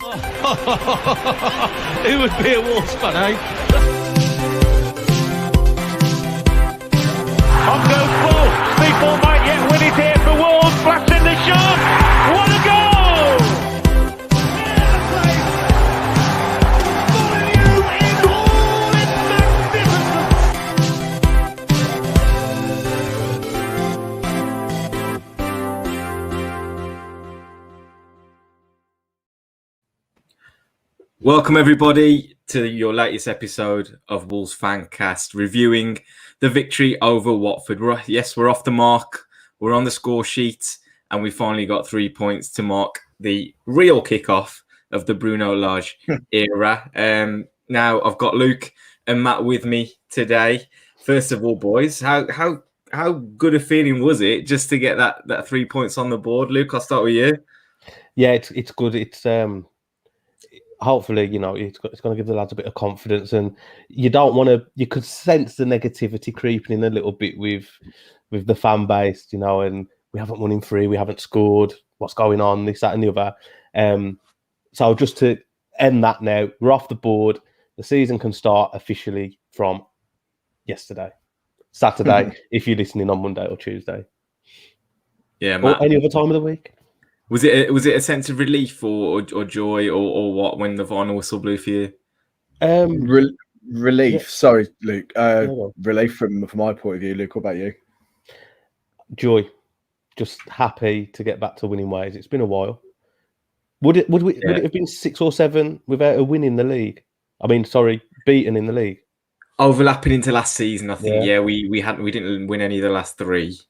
Who would be a Wolves fan, eh? On goes Bull. People might yet win it here for Wolves. Flash in the shot. What a goal! Welcome everybody to your latest episode of Wolves Fancast, reviewing the victory over Watford. We're off the mark. We're on the score sheet, and we finally got 3 points to mark the real kickoff of the Bruno Lage era. Now I've got Luke and Matt with me today. First of all, boys, how good a feeling was it just to get that 3 points on the board? Luke, I'll start with you. Yeah, it's good. It's hopefully, it's going to give the lads a bit of confidence, and you don't want to. You could sense the negativity creeping in a little bit with the fan base, and we haven't won in 3, we haven't scored. What's going on? This, that, and the other. So just to end that now, we're off the board. The season can start officially from Saturday, if you're listening on Monday or Tuesday. Yeah, Matt. Or any other time of the week. Was it a sense of relief or joy or what when the final whistle blew for you? Relief. Yeah. Sorry, Luke. Relief from my point of view. Luke, what about you? Joy. Just happy to get back to winning ways. It's been a while. Would it have been 6 or 7 without a win in the league? Beaten in the league. Overlapping into last season, I think. Yeah, we didn't win any of the last 3,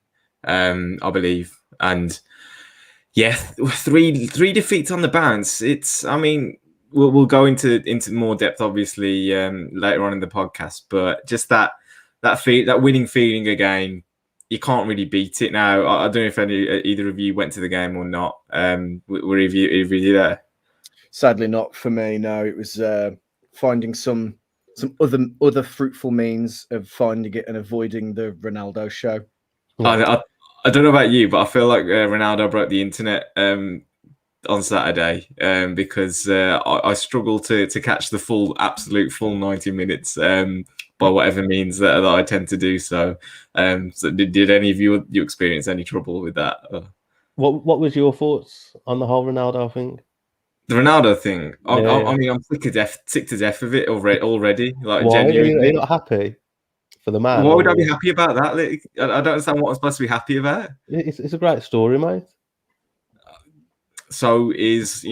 I believe, and. Yeah, 3 defeats on the bounce. We'll go into more depth, obviously, later on in the podcast. But just that winning feeling again, you can't really beat it now. I don't know if either of you went to the game or not. Were either of you there? Sadly, not for me. No, it was finding some other fruitful means of finding it and avoiding the Ronaldo show. I don't know about you, but I feel like Ronaldo broke the internet on Saturday because I struggled to catch the absolute full 90 minutes by whatever means that I tend to do. So did any of you experience any trouble with that? What was your thoughts on the whole Ronaldo thing? The Ronaldo thing? I'm sick to death of it already. Like, why? Genuinely. Are you not happy? For the man. Why would I be happy about that? Like, I don't understand what I'm supposed to be happy about. It's a great story, mate. So is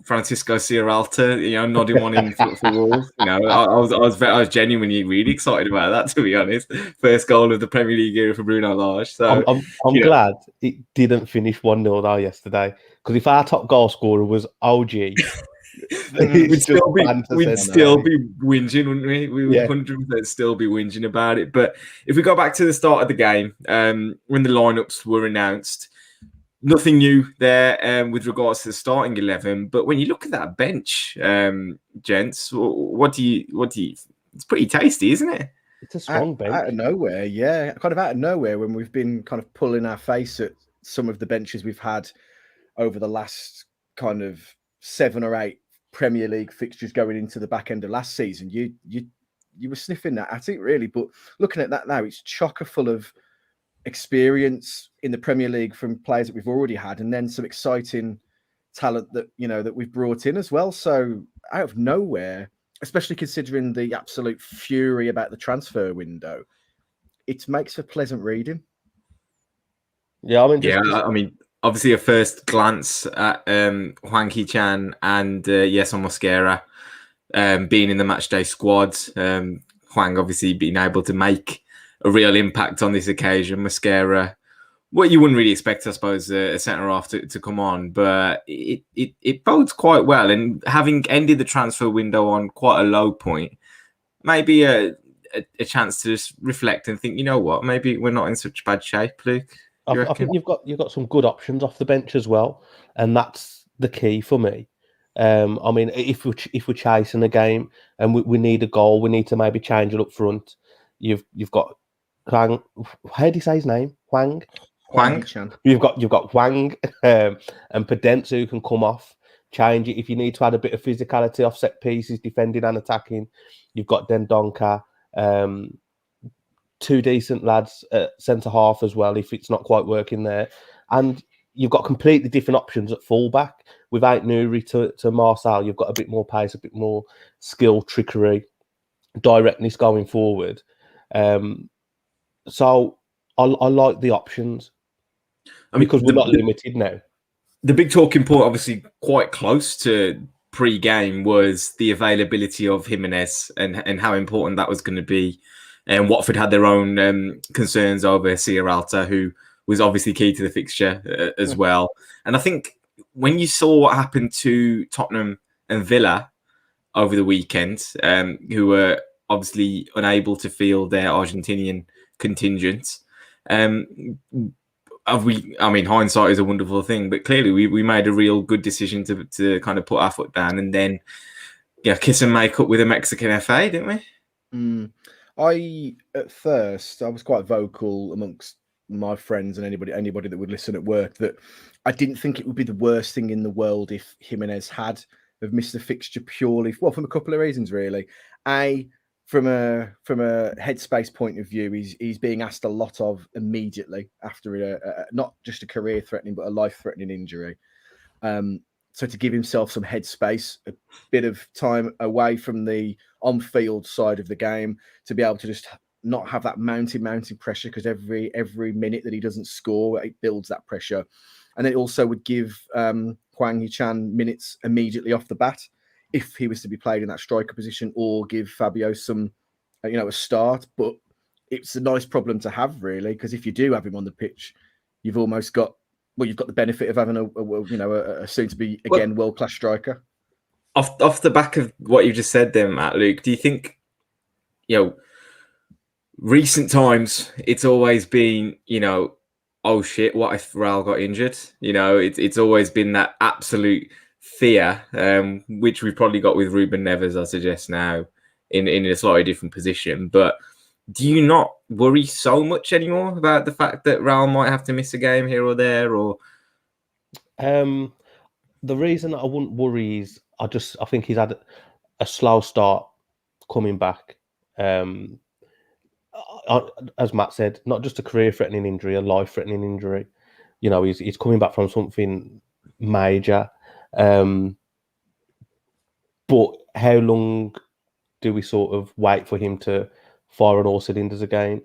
Francisco Sierralta, nodding one in for Wolves. I was genuinely really excited about that, to be honest. First goal of the Premier League era for Bruno Lage. So I'm glad it didn't finish 1-0 though yesterday. Because if our top goal scorer was OG, we'd still be whinging, wouldn't we? We would 100% still be whinging about it. But if we go back to the start of the game, when the lineups were announced, nothing new there with regards to the starting 11. But when you look at that bench, gents, what do you? It's pretty tasty, isn't it? It's a strong bench. Out of nowhere, yeah. Kind of out of nowhere when we've been kind of pulling our face at some of the benches we've had over the last kind of 7 or 8 Premier League fixtures going into the back end of last season. You were sniffing that at it, really. But looking at that now, it's chocker full of experience in the Premier League from players that we've already had, and then some exciting talent that that we've brought in as well. So out of nowhere, especially considering the absolute fury about the transfer window, it makes for pleasant reading. Yeah, obviously a first glance at Hwang, Hee-Chan and Yeson Mosquera being in the matchday squad. Hwang obviously being able to make a real impact on this occasion. Mosquera, what you wouldn't really expect, I suppose, a centre-half to come on, but it bodes quite well. And having ended the transfer window on quite a low point, maybe a chance to just reflect and think, you know what, maybe we're not in such bad shape, Luke. I think you've got some good options off the bench as well, and that's the key for me. If we're chasing a game and we need a goal, we need to maybe change it up front. You've got Hwang. How do you say his name? Hwang. Hwang. You've got Hwang and Podence who can come off change it. If you need to add a bit of physicality off set pieces, defending and attacking, you've got Dendonka, two decent lads at centre half as well, if it's not quite working there. And you've got completely different options at fullback. Without Nuri to Marcel, you've got a bit more pace, a bit more skill, trickery, directness going forward. So I like the options. I mean, because we're not limited now. The big talking point, obviously quite close to pre-game, was the availability of Jimenez and how important that was going to be. And Watford had their own concerns over Cillit, who was obviously key to the fixture as well. And I think when you saw what happened to Tottenham and Villa over the weekend, who were obviously unable to field their Argentinian contingent, I mean, hindsight is a wonderful thing, but clearly we made a real good decision to kind of put our foot down and then kiss and make up with a Mexican FA, didn't we? At first I was quite vocal amongst my friends and anybody that would listen at work that I didn't think it would be the worst thing in the world if Jimenez had missed the fixture purely from a couple of reasons, really. From a headspace point of view, he's being asked a lot of immediately after not just a career-threatening but a life-threatening injury. So to give himself some headspace, a bit of time away from the on-field side of the game, to be able to just not have that mounting pressure, because every minute that he doesn't score, it builds that pressure. And it also would give Hwang Hee-Chan minutes immediately off the bat if he was to be played in that striker position, or give Fabio some, a start. But it's a nice problem to have, really, because if you do have him on the pitch, you've almost got, you've got the benefit of having a soon-to-be, again, world-class striker. Off the back of what you just said there, Matt, Luke, do you think, recent times, it's always been, oh shit, what if Raul got injured? It's always been that absolute fear, which we've probably got with Ruben Neves, I suggest now, in a slightly different position. But do you not worry so much anymore about the fact that Raul might have to miss a game here or there? Or the reason that I wouldn't worry is I think he's had a slow start coming back. As Matt said, not just a career-threatening injury, a life-threatening injury. He's coming back from something major. But how long do we sort of wait for him to fire on all cylinders again?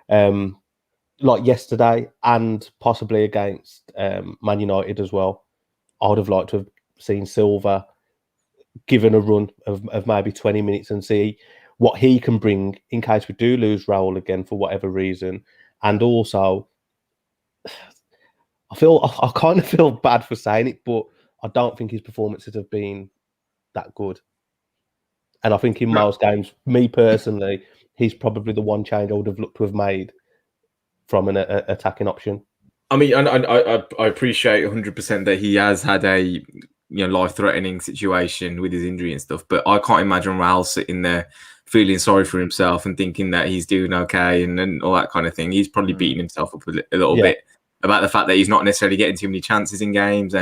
Like yesterday, and possibly against Man United as well, I would have liked to have seen Silva given a run of maybe 20 minutes and see what he can bring in case we do lose Raul again for whatever reason. And also, I kind of feel bad for saying it, but I don't think his performances have been that good. And I think in most games, me personally, he's probably the one change I would have looked to have made from an attacking option. I mean, I appreciate 100% that he has had a life-threatening situation with his injury and stuff, but I can't imagine Raul sitting there feeling sorry for himself and thinking that he's doing okay and all that kind of thing. He's probably beating himself up a little bit about the fact that he's not necessarily getting too many chances in games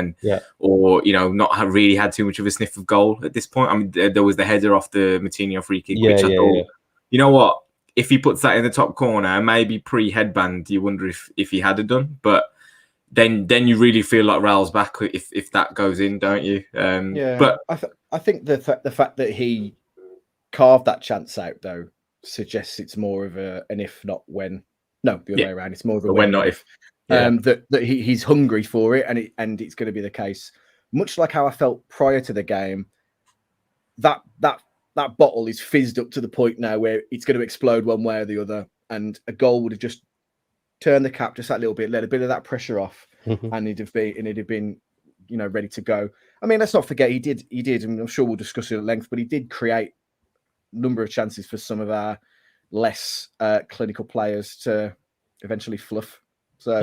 or not really had too much of a sniff of goal at this point. I mean, there was the header off the Matinho free kick, which I thought, you know what, if he puts that in the top corner, maybe pre-headband, you wonder if he had it done. But then you really feel like Raul's back if that goes in, don't you? But I think the fact that he carved that chance out, though, suggests it's more of an if not when. No, the other way around. It's more of a when not if. That he's hungry for it, and it's going to be the case. Much like how I felt prior to the game, that bottle is fizzed up to the point now where it's going to explode one way or the other, and a goal would have just turned the cap just that little bit, let a bit of that pressure off, and it'd have been ready to go. I mean, let's not forget he did, and I'm sure we'll discuss it at length, but he did create a number of chances for some of our less clinical players to eventually fluff. So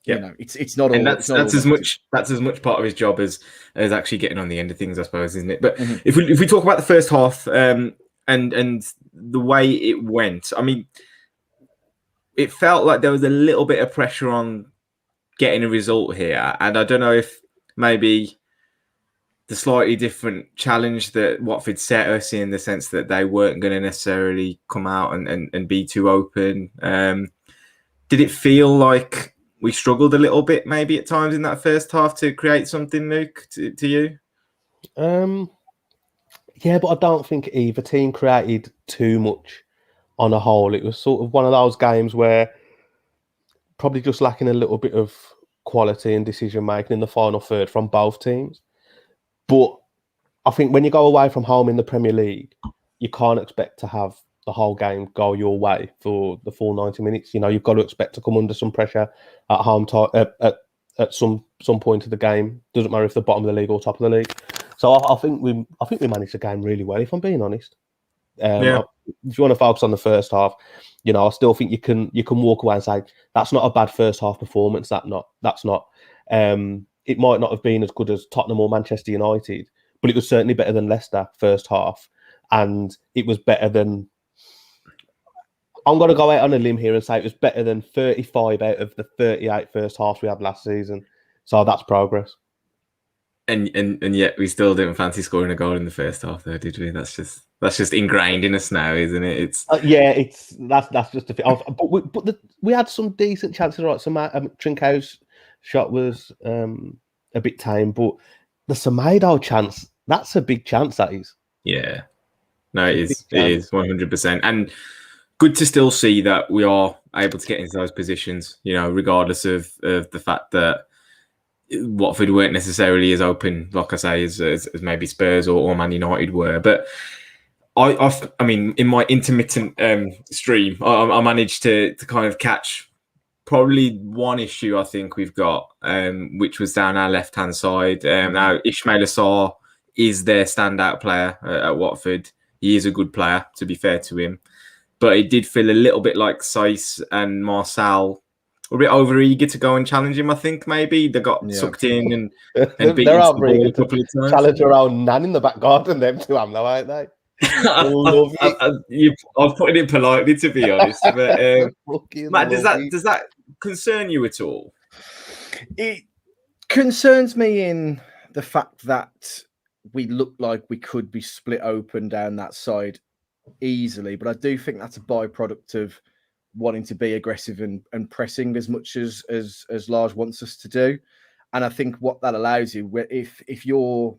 it's not all. And that's as much part of his job as actually getting on the end of things, I suppose, isn't it? But if we talk about the first half and the way it went, I mean, it felt like there was a little bit of pressure on getting a result here, and I don't know if maybe the slightly different challenge that Watford set us in the sense that they weren't going to necessarily come out and be too open. Did it feel like we struggled a little bit maybe at times in that first half to create something, Luke, to you? Yeah, but I don't think either team created too much on a whole. It was sort of one of those games where probably just lacking a little bit of quality and decision making in the final third from both teams. But I think when you go away from home in the Premier League, you can't expect to have the whole game go your way for the full 90 minutes. You know, you've got to expect to come under some pressure at home at some point of the game. Doesn't matter if they're bottom of the league or top of the league. So I think we managed the game really well, if I'm being honest. If you want to focus on the first half, you know, I still think you can walk away and say that's not a bad first half performance. That's not. It might not have been as good as Tottenham or Manchester United, but it was certainly better than Leicester first half, and it was better than. I'm going to go out on a limb here and say it was better than 35 out of the 38 first halves we had last season. So that's progress. And yet we still didn't fancy scoring a goal in the first half, though, did we? That's just ingrained in us now, isn't it? It's that's just a thing. But we had some decent chances, right? Some Trincau's shot was a bit tame, but the Semedo chance, that's a big chance. That is. Yeah, no, it is. It is 100%, and good to still see that we are able to get into those positions. You know, regardless of the fact that Watford weren't necessarily as open, like I say, as maybe Spurs or Man United were. But I mean, in my intermittent stream, I managed to kind of catch probably one issue I think we've got, which was down our left-hand side. Now, Ismail Assar is their standout player at Watford. He is a good player, to be fair to him. But it did feel a little bit like Saiss and Marcel were a bit over-eager to go and challenge him, I think, maybe. They got sucked in and beat they're into the ball a couple of times. Challenge our own Nan in the back garden, them two, aren't they? I've put it in politely, to be honest. But Matt, does that concern you at all? It concerns me in the fact that we look like we could be split open down that side easily, but I do think that's a byproduct of wanting to be aggressive and pressing as much as Lars wants us to do. And I think what that allows you, if you're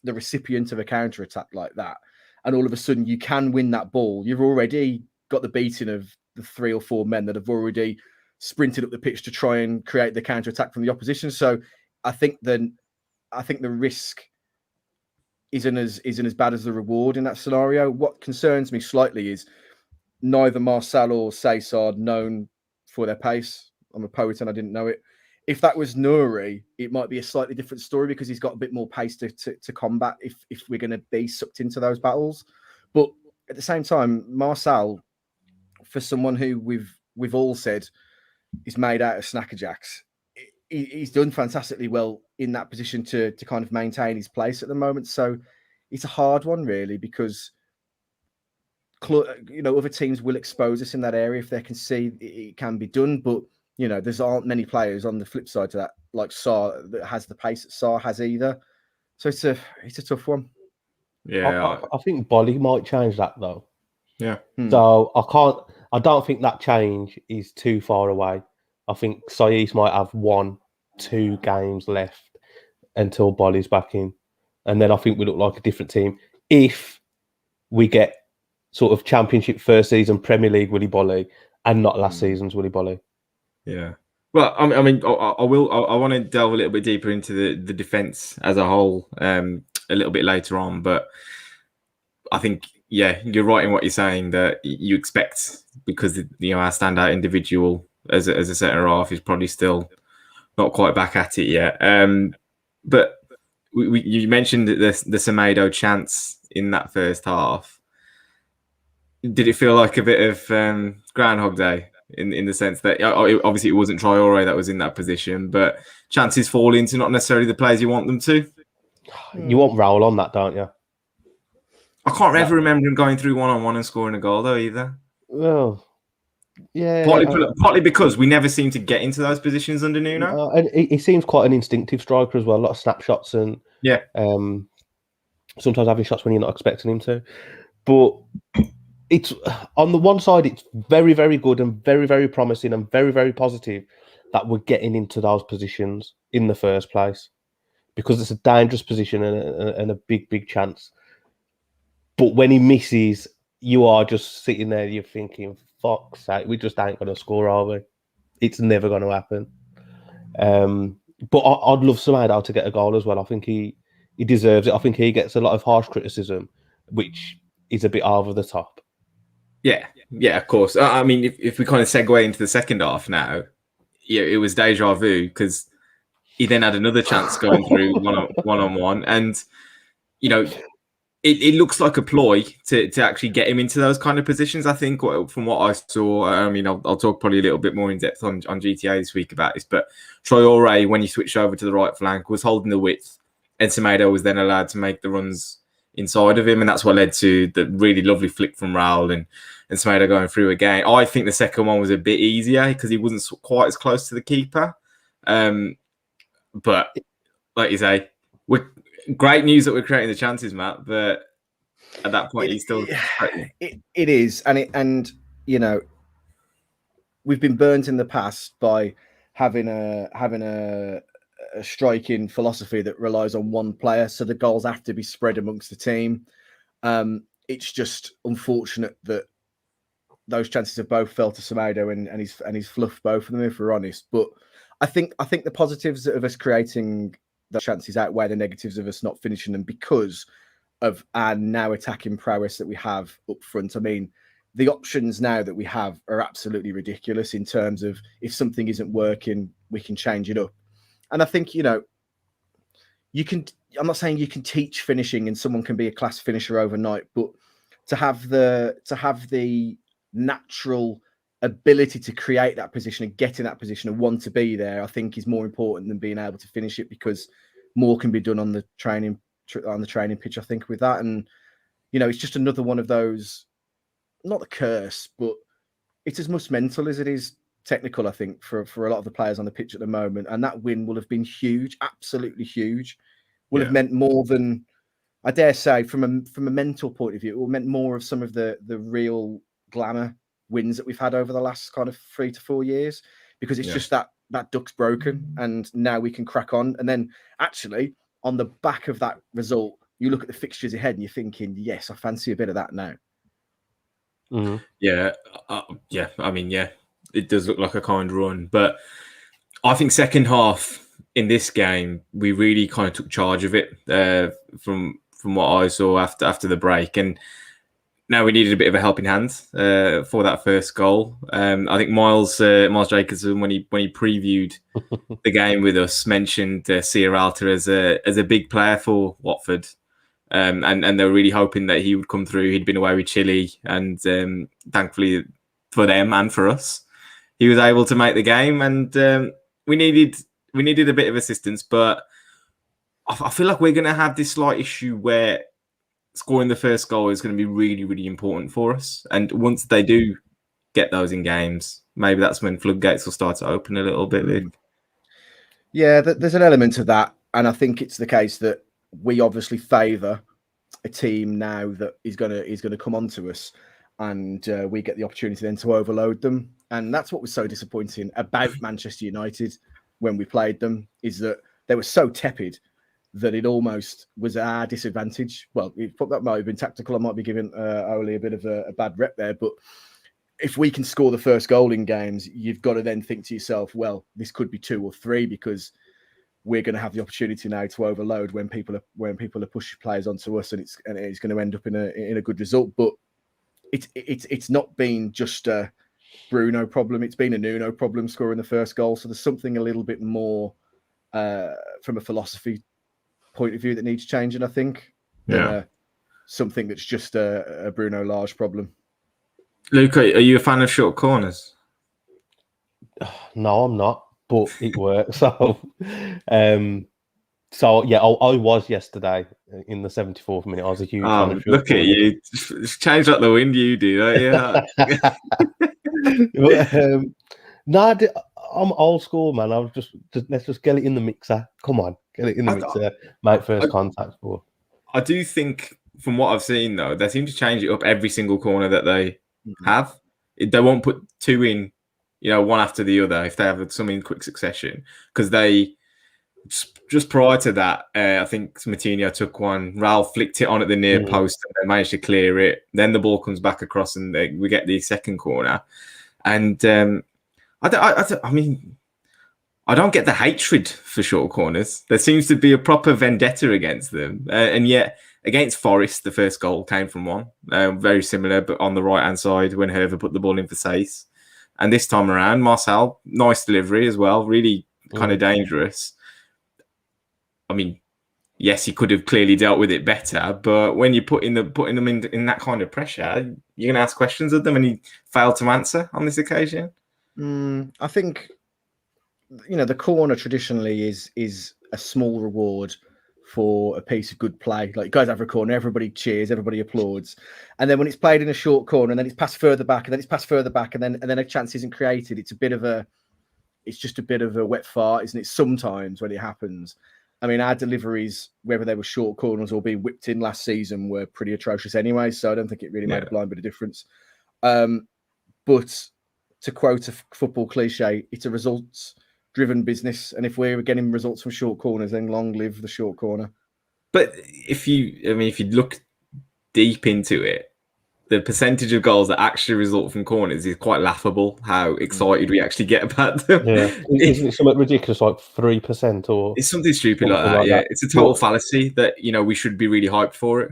the recipient of a counter attack like that, and all of a sudden you can win that ball, you've already got the beating of the 3 or 4 men that have already sprinted up the pitch to try and create the counter attack from the opposition. So I think the risk isn't as bad as the reward in that scenario. What concerns me slightly is neither Marcel or Saiss are known for their pace. I'm a poet and I didn't know it. If that was Nouri, it might be a slightly different story because he's got a bit more pace to combat if we're going to be sucked into those battles. But at the same time, Marcel, for someone who we've all said is made out of Snacker Jacks, he's done fantastically well in that position to kind of maintain his place at the moment. So it's a hard one, really, because other teams will expose us in that area if they can see it can be done. But there's aren't many players on the flip side to that, like Sarr, that has the pace that Sarr has either. So it's a tough one. Yeah, I think Bolly might change that though. Yeah. So I don't think that change is too far away. I think Saiss might have 1-2 games left until Bolly's back in. And then I think we look like a different team if we get sort of Championship first season Premier League Willy Bolly and not last season's Willy Bolly. Yeah. Well, I mean, I want to delve a little bit deeper into the defence as a whole a little bit later on. But I think, yeah, you're right in what you're saying that you expect, because our standout individual as a centre half is probably still not quite back at it yet. But you mentioned the Semedo chance in that first half. Did it feel like a bit of Groundhog Day in the sense that obviously it wasn't Traore that was in that position, but chances fall into not necessarily the players you want them to? You want Raul on that, don't you? I can't ever remember him going through one-on-one and scoring a goal though either. Well, yeah. Partly because we never seem to get into those positions under Nuno. And he seems quite an instinctive striker as well. A lot of snapshots and Yeah. Sometimes having shots when you're not expecting him to. But it's on the one side, it's very, very good and very, very promising and very, very positive that we're getting into those positions in the first place, because it's a dangerous position and a big, big chance. But when he misses, you are just sitting there, you're thinking, fuck's sake, we just ain't going to score, are we? It's never going to happen. But I'd love Semedo to get a goal as well. I think he deserves it. I think he gets a lot of harsh criticism, which is a bit over the top. Yeah, of course. I mean, if we kind of segue into the second half now, yeah, it was deja vu, because he then had another chance going through one-on-one, and you know, it looks like a ploy to actually get him into those kind of positions. I think from what I saw, I mean, I'll talk probably a little bit more in depth on GTA this week about this, but Traore, when he switched over to the right flank, was holding the width, and Semedo was then allowed to make the runs inside of him, and that's what led to the really lovely flick from Raul and Semedo going through again. I think the second one was a bit easier because he wasn't quite as close to the keeper. But like you say, great news that we're creating the chances, Matt. But at that point, he's still. It is, and you know, we've been burnt in the past by having a striking philosophy that relies on one player, so the goals have to be spread amongst the team. It's just unfortunate that those chances have both fell to Semedo and he's fluffed both of them, if we're honest. But I think the positives of us creating the chances outweigh the negatives of us not finishing them because of our now attacking prowess that we have up front. I mean, the options now that we have are absolutely ridiculous in terms of if something isn't working, we can change it up. And I think, you know, you can, I'm not saying you can teach finishing and someone can be a class finisher overnight, but to have the natural ability to create that position and get in that position and want to be there, I think is more important than being able to finish it, because more can be done on the training pitch, I think, with that. And, you know, it's just another one of those, not a curse, but it's as much mental as it is technical, I think, for a lot of the players on the pitch at the moment. And that win will have been huge, absolutely huge. Will have meant more than, I dare say, from a memental point of view, it will meant more of some of the real glamour wins that we've had over the last kind of 3 to 4 years, because it's just that duck's broken and now we can crack on. And then actually on the back of that result, you look at the fixtures ahead and you're thinking, yes, I fancy a bit of that now. Mm-hmm. Yeah. I mean, yeah, it does look like a kind run, but I think second half in this game, we really kind of took charge of it from what I saw after the break. And now we needed a bit of a helping hand for that first goal. I think Miles Jacobson, when he previewed the game with us, mentioned Cillit as a big player for Watford, and they were really hoping that he would come through. He'd been away with Chile, and thankfully for them and for us, he was able to make the game. And we needed a bit of assistance, but I feel like we're going to have this slight issue where scoring the first goal is going to be really, really important for us. And once they do get those in games, maybe that's when floodgates will start to open a little bit, Luke. Yeah, there's an element of that. And I think it's the case that we obviously favour a team now that is going to come onto us, and we get the opportunity then to overload them. And that's what was so disappointing about Manchester United when we played them, is that they were so tepid that it almost was our disadvantage. Well, that might have been tactical. I might be giving Oli a bit of a bad rep there. But if we can score the first goal in games, you've got to then think to yourself, well, this could be 2 or 3, because we're going to have the opportunity now to overload when people are pushing players onto us, and it's going to end up in a good result. But it's not been just a Bruno problem. It's been a Nuno problem scoring the first goal. So there's something a little bit more from a philosophy point of view that needs changing, I think, than something that's just a Bruno Lage problem. Luke, are you a fan of short corners? No, I'm not, but it works. So yeah, I was yesterday in the 74th minute. I was a huge fan of short look corners. at you. It's changed like the wind you do, don't you? No, I'm old school, man. Let's just get it in the mixer. Come on, Get it in the mix there, make first contact for. I do think, from what I've seen, though, they seem to change it up every single corner that they have. They won't put two in, one after the other if they have some in quick succession. Because they, just prior to that, I think Matinho took one. Ralph flicked it on at the near post and they managed to clear it. Then the ball comes back across and we get the second corner. And I mean, I don't get the hatred for short corners. There seems to be a proper vendetta against them. And yet, against Forest, the first goal came from one. Very similar, but on the right-hand side when Hervé put the ball in for Saïs. And this time around, Marcel, nice delivery as well. Really kind of dangerous. I mean, yes, he could have clearly dealt with it better. But when you're putting them in that kind of pressure, you're going to ask questions of them. And he failed to answer on this occasion. I think... the corner traditionally is a small reward for a piece of good play. Like, you guys have a corner, everybody cheers, everybody applauds, and then when it's played in a short corner, and then it's passed further back, and then it's passed further back, and then a chance isn't created, it's just a bit of a wet fart, isn't it? Sometimes when it happens. I mean, our deliveries, whether they were short corners or being whipped in last season, were pretty atrocious anyway. So I don't think it really made a blind bit of difference. But to quote a football cliche, it's a results-driven business, and if we're getting results from short corners, then long live the short corner. But if you look deep into it, the percentage of goals that actually result from corners is quite laughable. How excited we actually get about them. Yeah, isn't it something ridiculous, like 3%, or it's something stupid like that? Yeah, it's a total fallacy that we should be really hyped for it.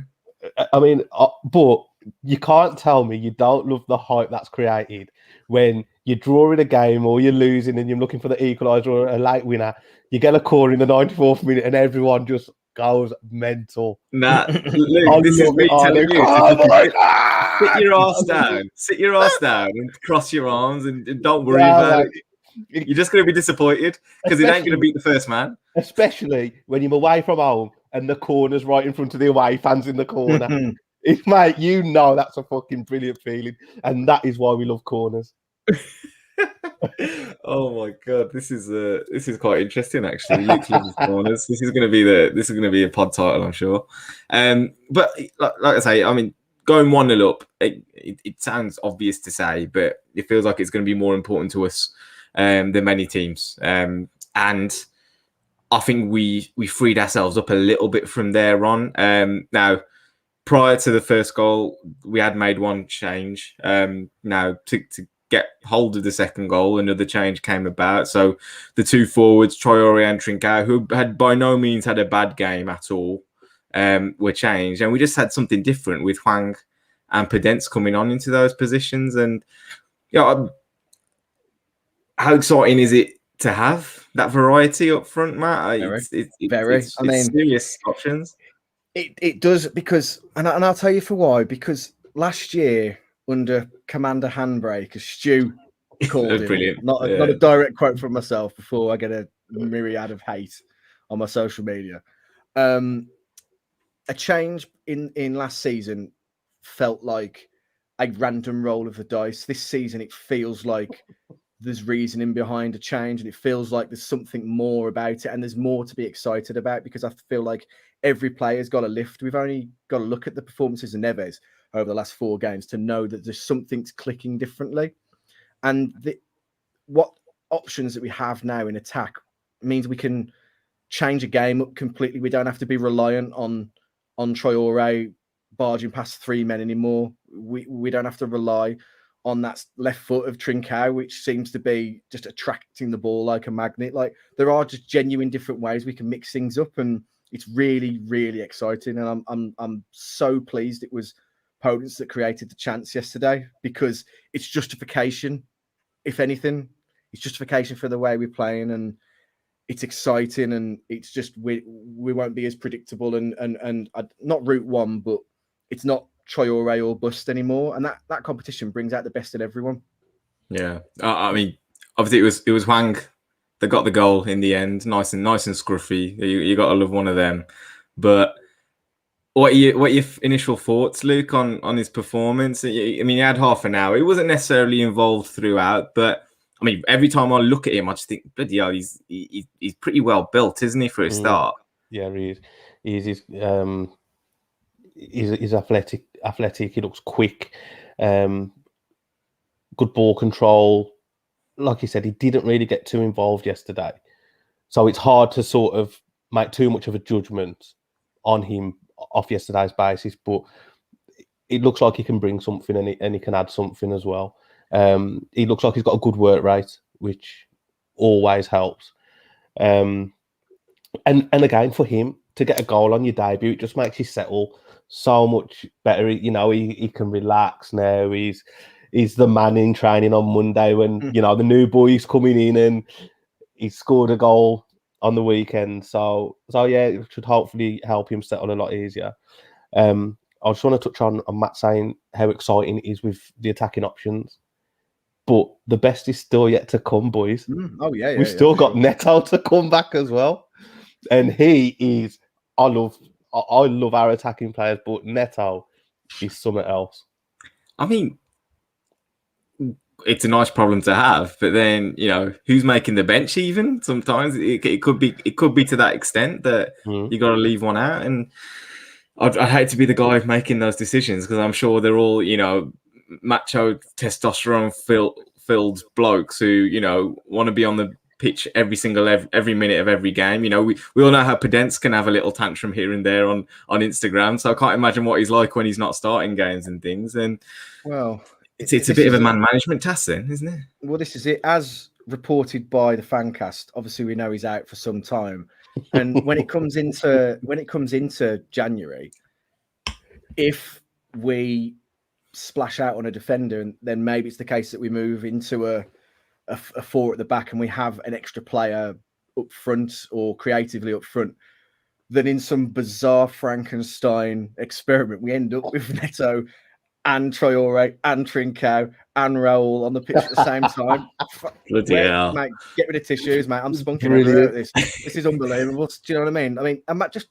I mean, but you can't tell me you don't love the hype that's created when you're drawing a game or you're losing and you're looking for the equaliser or a late winner. You get a corner in the 94th minute and everyone just goes mental. Nah, Luke, this is me telling you. Sit your ass down and cross your arms and don't worry about it. You're just going to be disappointed because it ain't going to beat the first man. Especially when you're away from home and the corner's right in front of the away fans in the corner. Mate, that's a fucking brilliant feeling. And that is why we love corners. Oh my god, this is quite interesting actually. Luke loves corners. This is going to be a pod title, I'm sure. But like I say, I mean, going 1-0 up, it sounds obvious to say, but it feels like it's going to be more important to us than many teams. And I think we freed ourselves up a little bit from there on. Now, prior to the first goal, we had made one change. Now, to get hold of the second goal, another change came about. So the two forwards, Traoré and Trincao, who had by no means had a bad game at all, were changed. And we just had something different with Hwang and Podence coming on into those positions. And how exciting is it to have that variety up front, Matt? It's serious options. It does, because, and I'll tell you for why, because last year under Commander Handbrake, as Stu called him, not a direct quote from myself before I get a myriad of hate on my social media. A change in last season felt like a random roll of the dice. This season, it feels like there's reasoning behind a change, and it feels like there's something more about it, and there's more to be excited about, because I feel like every player's got a lift. We've only got to look at the performances of Neves over the last 4 games to know that there's something's clicking differently. And what options that we have now in attack means we can change a game up completely. We don't have to be reliant on Traoré barging past 3 men anymore. We don't have to rely on that left foot of Trincao, which seems to be just attracting the ball like a magnet. Like, there are just genuine different ways we can mix things up, and it's really, really exciting. And I'm so pleased it was Podence that created the chance yesterday, because it's justification. If anything, it's justification for the way we're playing, and it's exciting, and it's just we won't be as predictable and not route one, but it's not Traoré or bust anymore, and that competition brings out the best in everyone. Yeah, I mean, obviously it was Hwang that got the goal in the end, nice and scruffy. You got to love one of them. But what are your initial thoughts, Luke, on his performance? I mean, he had half an hour. He wasn't necessarily involved throughout, but I mean, every time I look at him, I just think, bloody hell, he's pretty well built, isn't he, for a start? Yeah, he is. He's athletic. He looks quick. Good ball control. Like you said, he didn't really get too involved yesterday, so it's hard to sort of make too much of a judgment on him off yesterday's basis. But it looks like he can bring something, and he can add something as well. He looks like he's got a good work rate, which always helps. And again, for him to get a goal on your debut, it just makes you settle so much better. You know, he can relax now. He's the man in training on Monday when, you know, the new boy's coming in, and he scored a goal on the weekend. So yeah, it should hopefully help him settle a lot easier. I just want to touch on Matt saying how exciting it is with the attacking options. But the best is still yet to come, boys. Oh, yeah. We've still got Neto to come back as well. And he is, I love our attacking players, but Neto is something else. I mean, it's a nice problem to have, but then, you know, who's making the bench even? Sometimes it could be to that extent that you got to leave one out. And I'd hate to be the guy making those decisions, because I'm sure they're all, you know, macho testosterone filled blokes who, you know, want to be on the pitch every minute of every game. You know, we all know how Podence can have a little tantrum here and there on Instagram, so I can't imagine what he's like when he's not starting games and things. And well, it's a bit of a man management task then, isn't it? Well, this is it. As reported by the Fancast, obviously we know he's out for some time, and when it comes into January, if we splash out on a defender, and then maybe it's the case that we move into a four at the back and we have an extra player up front or creatively up front, then in some bizarre Frankenstein experiment, we end up with Neto and Traore and Trincao and Raul on the pitch at the same time. Bloody hell. Mate, get rid of tissues, mate. I'm spunking over at this. This is unbelievable. Do you know what I mean? I mean, and Matt, just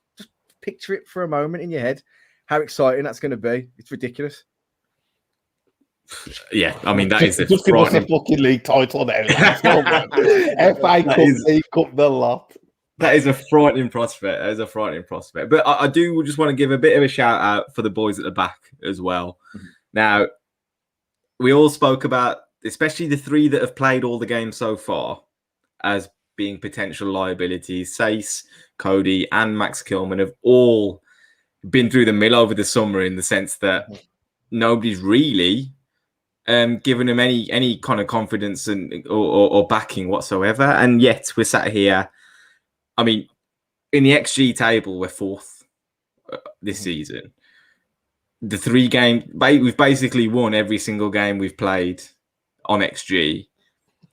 picture it for a moment in your head. How exciting that's going to be. It's ridiculous. Yeah, I mean, that is a just give us a fucking league title now. FA Cup, League Cup, the lot. That is a frightening prospect. But I do just want to give a bit of a shout out for the boys at the back as well. Mm-hmm. Now, we all spoke about, especially the three that have played all the games so far, as being potential liabilities. Sace, Cody, and Max Kilman have all been through the mill over the summer, in the sense that nobody's really given them any kind of confidence or backing whatsoever. And yet we're sat here. I mean, in the XG table, we're fourth this season. The 3 game, we've basically won every single game we've played on XG.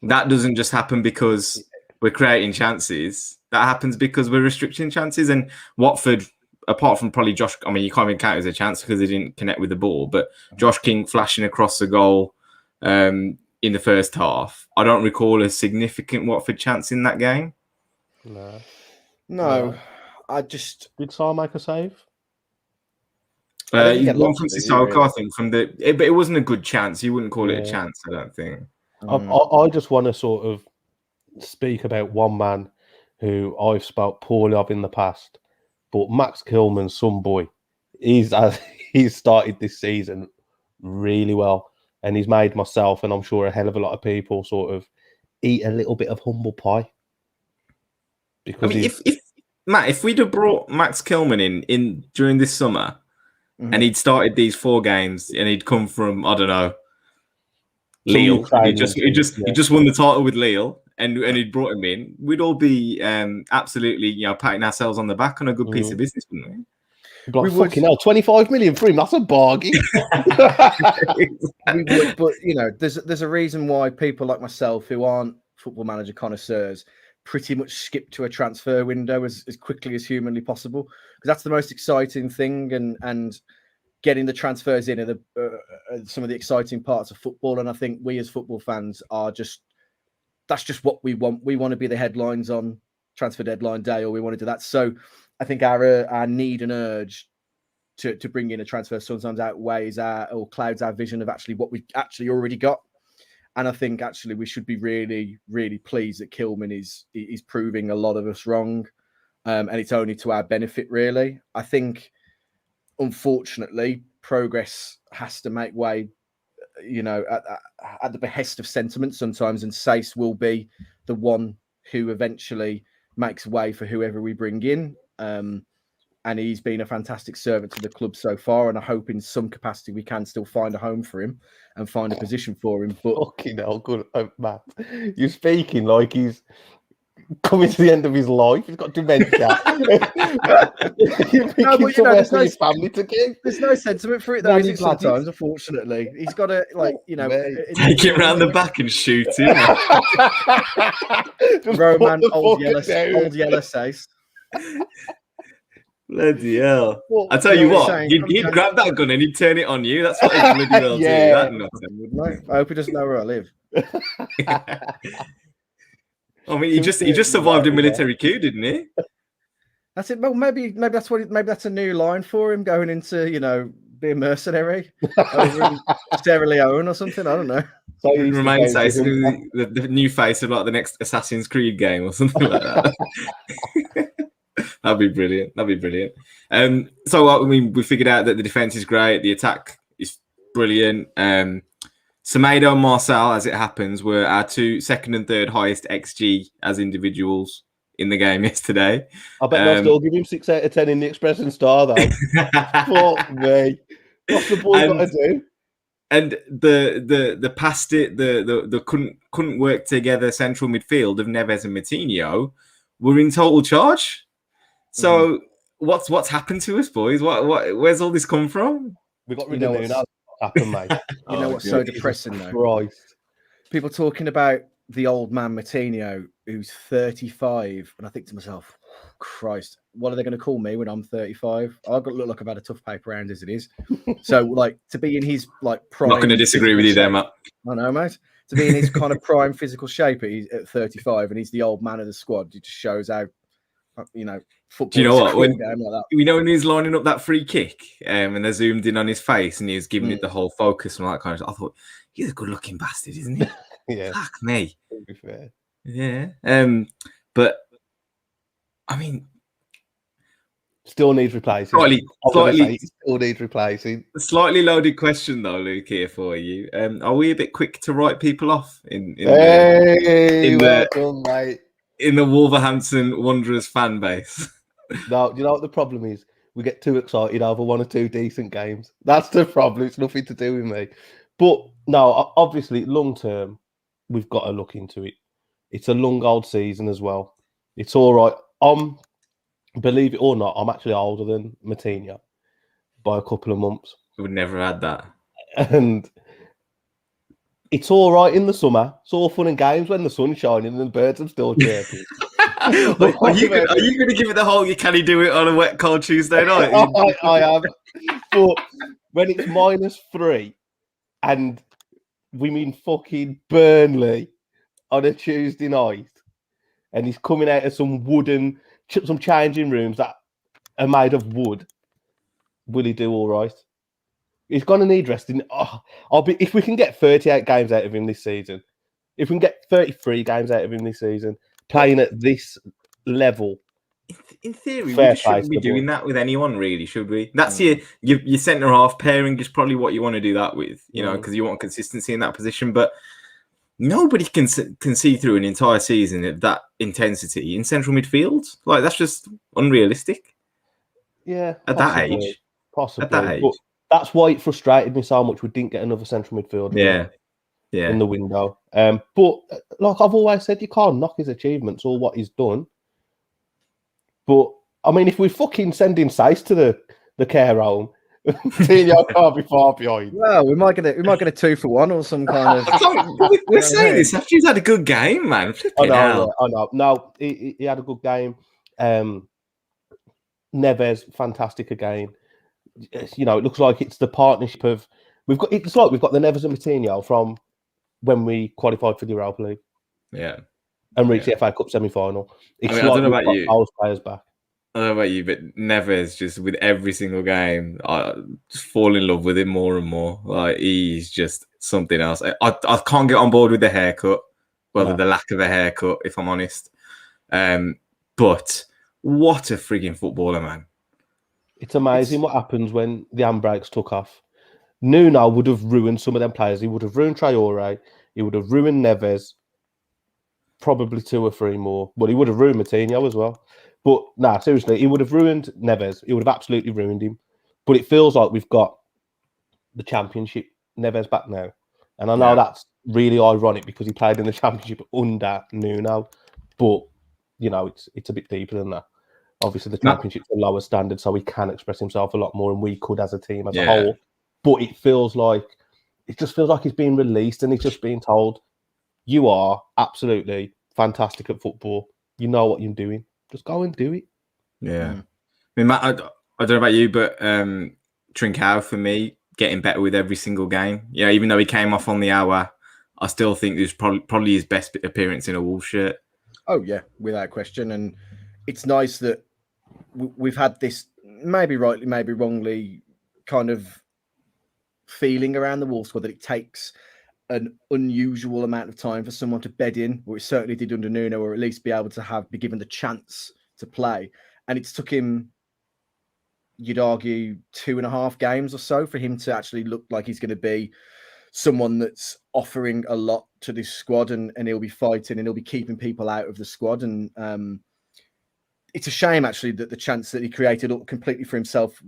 That doesn't just happen because we're creating chances. That happens because we're restricting chances. And Watford, apart from probably Josh, I mean, you can't even count it as a chance because they didn't connect with the ball, but Josh King flashing across the goal in the first half, I don't recall a significant Watford chance in that game. No. I just... Did Saar make a save? One from Sissoko, I think, but it wasn't a good chance. You wouldn't call it a chance, I don't think. I just want to sort of speak about one man who I've spoke poorly of in the past, but Max Kilman, some boy, he's started this season really well, and he's made myself, and I'm sure a hell of a lot of people, sort of eat a little bit of humble pie. Because I mean, if we'd have brought Max Kilman in during this summer, and he'd started these 4 games, and he'd come from, I don't know, Lille. He just won the title with Lille, and he'd brought him in. We'd all be absolutely, you know, patting ourselves on the back on a good piece of business, wouldn't we? Like, fucking hell, 25 million for him, that's a bargain. We would, but you know, there's a reason why people like myself, who aren't Football Manager connoisseurs, pretty much skip to a transfer window as quickly as humanly possible, because that's the most exciting thing, and getting the transfers in are some of the exciting parts of football. And I think we as football fans that's just what we want. We want to be the headlines on transfer deadline day, or we want to do that. So I think our need and urge to bring in a transfer sometimes outweighs or clouds our vision of actually what we actually already got. And I think actually we should be really, really pleased that Kilman is proving a lot of us wrong. And it's only to our benefit, really. I think, unfortunately, progress has to make way, at the behest of sentiment sometimes. And Sace will be the one who eventually makes way for whoever we bring in. And he's been a fantastic servant to the club so far. And I hope in some capacity we can still find a home for him and find a position for him. But fucking hell, good, Matt. You're speaking like he's coming to the end of his life. He's got dementia. There's family to give. There's no sentiment for it, though, is it, sometimes, unfortunately. He's got to, take him round the back and shoot him. Roman, old yellow Sace. Bloody hell. Well, I tell you what, he'd grab that gun and he'd turn it on you. That's what he'd bloody well do. That I hope he doesn't know where I live. I mean, he just survived a military coup, didn't he? That's it. Well, maybe that's a new line for him going into, be a mercenary over in Sierra Leone or something. I don't know. So he remains the new face of like the next Assassin's Creed game or something like that. That'd be brilliant. So I mean, we figured out that the defense is great, the attack is brilliant. Semedo and Marcel, as it happens, were our two second and third highest XG as individuals in the game yesterday. I bet they'll still give him 6 out of 10 in the Express and Star, though. Fuck me. What's the boy got to do? And the past it, the couldn't work together central midfield of Neves and Moutinho were in total charge. So what's happened to us, boys? Where's all this come from? We got rid of Nuno. Happened, mate. What's so depressing though? Christ. People talking about the old man Moutinho, who's 35, and I think to myself, Christ, what are they going to call me when I'm 35? I've got to look like I've had a tough paper round as it is. So, like, to be in his prime. Not going to disagree with you there, Matt. I know, mate. To be in his kind of prime physical shape at 35, and he's the old man of the squad, it just shows how. Football. Do you know what? When he's lining up that free kick, and they zoomed in on his face, and he was giving it the whole focus and all that kind of stuff, I thought, he's a good-looking bastard, isn't he? Yeah. Fuck me. To be fair. Yeah. But I mean, still needs replacing. Still needs replacing. A slightly loaded question though, Luke, here for you. Are we a bit quick to write people off welcome, mate. In the Wolverhampton Wanderers fan base? No, you know what the problem is? We get too excited over 1 or 2 decent games. That's the problem. It's nothing to do with me. But no, obviously, long term, we've got to look into it. It's a long old season as well. It's all right. Believe it or not, I'm actually older than Moutinho by a couple of months. I would never have had that. And it's all right in the summer. It's all fun and games when the sun's shining and the birds are still chirping. Are you going to give it the whole, can he do it on a wet, cold Tuesday night? I am. But when it's -3 and we mean fucking Burnley on a Tuesday night and he's coming out of some changing rooms that are made of wood, will he do all right? He's going to need resting. If we can get 38 games out of him this season, if we can get 33 games out of him this season, playing at this level. In theory, we shouldn't be doing that with anyone, really, should we? That's your centre half pairing is probably what you want to do that with, because you want consistency in that position. But nobody can see through an entire season at that intensity in central midfield. Like, that's just unrealistic. Yeah, at that age, possibly. At that age. But that's why it frustrated me so much we didn't get another central midfielder. Yeah. In the window. But like I've always said, you can't knock his achievements or what he's done. But I mean, if we're fucking sending Sace to the care home, Moutinho can't be far behind. Well, we might get a 2-for-1 or some kind of. We're saying this after he's had a good game, man. I know. No, he had a good game. Neves, fantastic again. It looks like it's the partnership of we've got the Neves and Moutinho from when we qualified for the Europa League, and reached the FA Cup semi-final. I don't know about you. Those players back. I don't know about you, but Neves just with every single game, I just fall in love with him more and more. Like he's just something else. I can't get on board with the haircut, the lack of a haircut, if I'm honest. But what a frigging footballer, man! It's amazing what happens when the handbrakes took off. Nuno would have ruined some of them players. He would have ruined Traore. He would have ruined Neves. Probably 2 or 3 more. Well, he would have ruined Moutinho as well. But seriously, he would have ruined Neves. He would have absolutely ruined him. But it feels like we've got the Championship Neves back now. And I know that's really ironic because he played in the Championship under Nuno. But, it's a bit deeper than that. Obviously, the Championship's a lower standard, so he can express himself a lot more, and we could as a team as a whole. But it just feels like he's being released and he's just being told, you are absolutely fantastic at football. You know what you're doing. Just go and do it. Yeah. I mean, Matt, I don't know about you, but Trincao, for me, getting better with every single game. Yeah, even though he came off on the hour, I still think it was probably his best appearance in a Wolves shirt. Oh, yeah, without question. And it's nice that we've had this, maybe rightly, maybe wrongly, kind of feeling around the Wolves squad that it takes an unusual amount of time for someone to bed in, or it certainly did under Nuno, or at least be able to be given the chance to play. And it's took him, you'd argue, 2.5 games or so for him to actually look like he's going to be someone that's offering a lot to this squad, and he'll be fighting and he'll be keeping people out of the squad. And it's a shame, actually, that the chance that he created completely for himself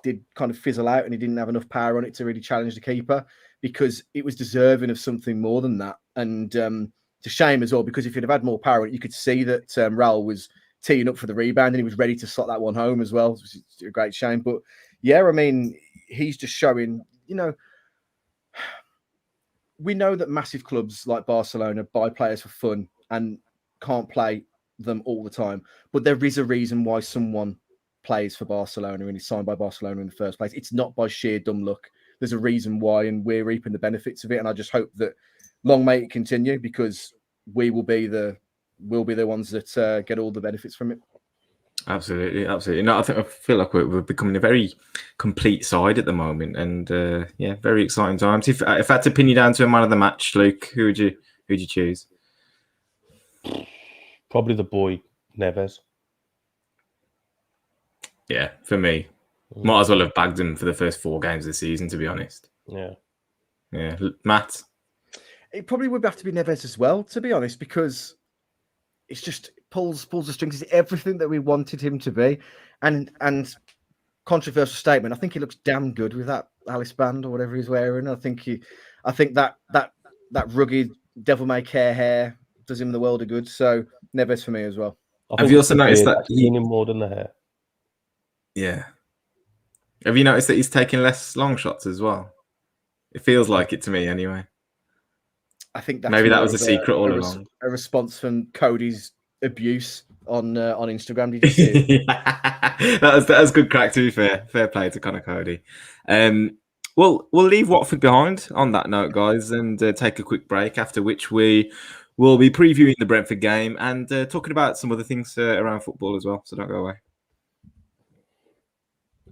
did kind of fizzle out and he didn't have enough power on it to really challenge the keeper, because it was deserving of something more than that. And it's a shame as well, because if you'd have had more power, you could see that Raul was teeing up for the rebound and he was ready to slot that one home as well. It's a great shame. But yeah, I mean, he's just showing, we know that massive clubs like Barcelona buy players for fun and can't play them all the time. But there is a reason why someone plays for Barcelona and is signed by Barcelona in the first place. It's not by sheer dumb luck. There's a reason why, and we're reaping the benefits of it. And I just hope that long may it continue, because we will be the ones that get all the benefits from it. Absolutely. No, I feel like we're becoming a very complete side at the moment, and very exciting times. If I had to pin you down to a man of the match, Luke, who'd you choose? Probably the boy Neves. Yeah, for me, might as well have bagged him for the first 4 games of the season, to be honest. Yeah. Matt, it probably would have to be Neves as well, to be honest, because it's just pulls the strings. It's everything that we wanted him to be. And controversial statement, I think he looks damn good with that Alice band or whatever he's wearing. I think that rugged devil may care hair does him the world of good. So Neves for me as well. Have you also noticed that he's him more than the hair? Yeah. Have you noticed that he's taking less long shots as well? It feels like it to me, anyway. I think that's maybe that was a secret all along. A response from Cody's abuse on Instagram. Did you see it? that was good crack, to be fair. Fair play to Connor Cody. We'll leave Watford behind on that note, guys, and take a quick break, after which we will be previewing the Brentford game and talking about some other things around football as well. So don't go away.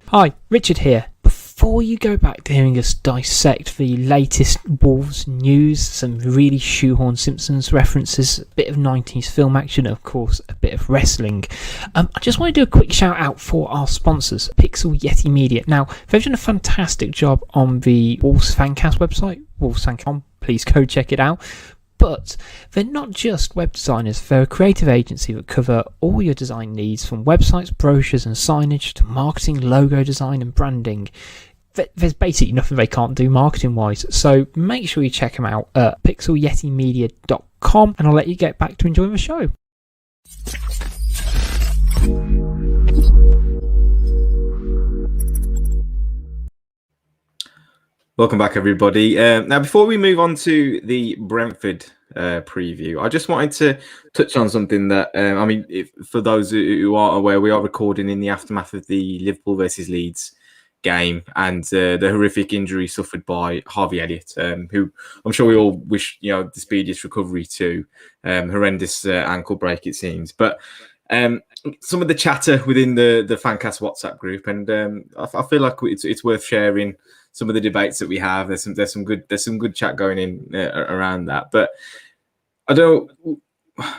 Hi, Richard here. Before you go back to hearing us dissect the latest Wolves news, some really shoehorn Simpsons references, a bit of 90s film action, of course, a bit of wrestling, I just want to do a quick shout out for our sponsors, Pixel Yeti Media. Now, they've done a fantastic job on the Wolves Fancast website, wolvesfancast.com. Please go check it out. But they're not just web designers, they're a creative agency that cover all your design needs, from websites, brochures and signage to marketing, logo design and branding. There's basically nothing they can't do marketing wise, so make sure you check them out at pixelyetimedia.com, and I'll let you get back to enjoying the show. Welcome back, everybody. Now, before we move on to the Brentford preview, I just wanted to touch on something that, for those who aren't aware, we are recording in the aftermath of the Liverpool versus Leeds game and the horrific injury suffered by Harvey Elliott, who I'm sure we all wish the speediest recovery to. Horrendous ankle break, it seems. But some of the chatter within the Fancast WhatsApp group, and I feel like it's worth sharing some of the debates that we have. There's some good chat going in around that, but I don't.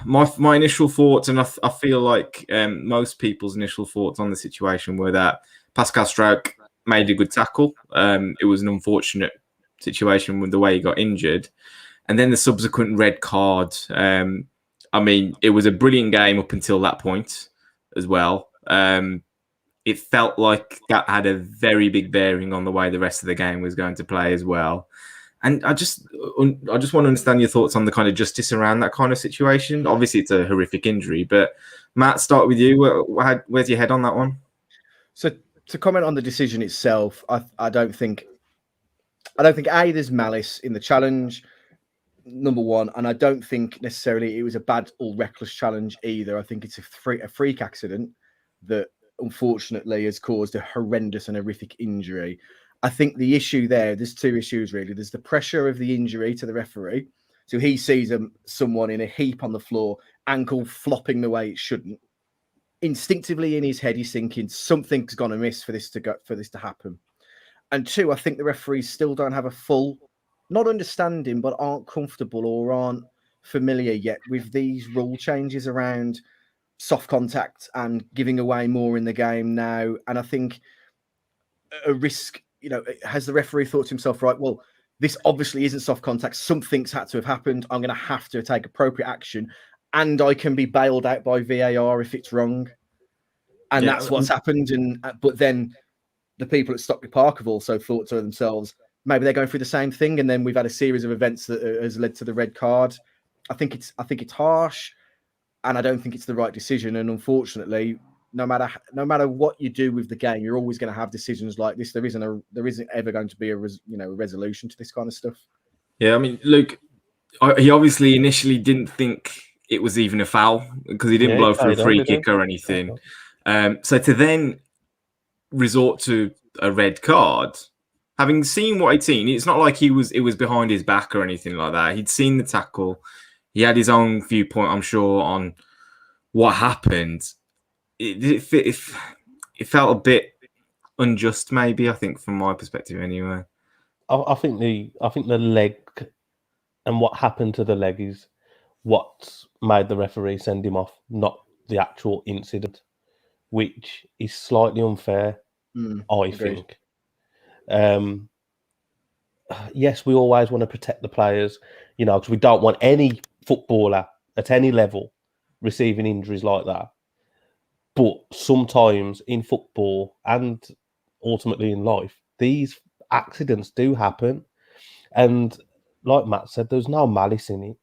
My initial thoughts, and I feel like most people's initial thoughts on the situation were that Pascal Struijk made a good tackle. It was an unfortunate situation with the way he got injured, and then the subsequent red card. I mean, it was a brilliant game up until that point as well. It felt like that had a very big bearing on the way the rest of the game was going to play as well. And I just want to understand your thoughts on the kind of justice around that kind of situation. Obviously, it's a horrific injury, but Matt, start with you. Where's your head on that one? So to comment on the decision itself, I don't think there's malice in the challenge, number one, and I don't think necessarily it was a bad or reckless challenge either. I think it's a freak accident that unfortunately has caused a horrendous and horrific injury. I think the issue there's two issues really. There's the pressure of the injury to the referee. So he sees someone in a heap on the floor, ankle flopping the way it shouldn't. Instinctively in his head, he's thinking something's gone amiss for this to happen. And two, I think the referees still don't have a full, not understanding, but aren't comfortable or aren't familiar yet with these rule changes around soft contact and giving away more in the game now. And I think a risk, has the referee thought to himself, right, well, this obviously isn't soft contact. Something's had to have happened. I'm going to have to take appropriate action, and I can be bailed out by VAR if it's wrong. And that's what's happened. But then the people at Stockley Park have also thought to themselves, maybe they're going through the same thing. And then we've had a series of events that has led to the red card. I think it's harsh, and I don't think it's the right decision. And unfortunately, no matter what you do with the game, you're always going to have decisions like this. There isn't ever going to be a resolution to this kind of stuff. Yeah, I mean, Luke, he obviously initially didn't think it was even a foul because he didn't blow for a free kick or anything. So to then resort to a red card, having seen what he'd seen, it's not like it was behind his back or anything like that. He'd seen the tackle. He had his own viewpoint, I'm sure, on what happened. It felt a bit unjust, maybe. I think, from my perspective, anyway. I think the leg and what happened to the leg is what made the referee send him off, not the actual incident, which is slightly unfair. I think. Yes, we always want to protect the players, because we don't want any footballer at any level receiving injuries like that. But sometimes in football and ultimately in life, these accidents do happen. And like Matt said, there's no malice in it.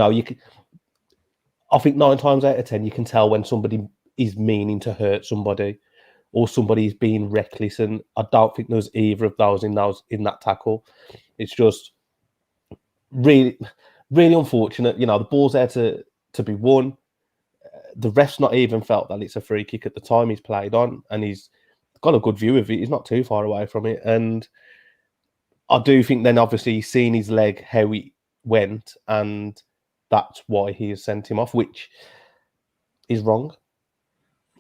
I think 9 times out of 10, you can tell when somebody is meaning to hurt somebody or somebody is being reckless. And I don't think there's either of those in that tackle. It's just really, really unfortunate. The ball's there to be won. The ref's not even felt that it's a free kick at the time he's played on, and he's got a good view of it. He's not too far away from it. And I do think then obviously he's seen his leg, how he went, and that's why he has sent him off, which is wrong,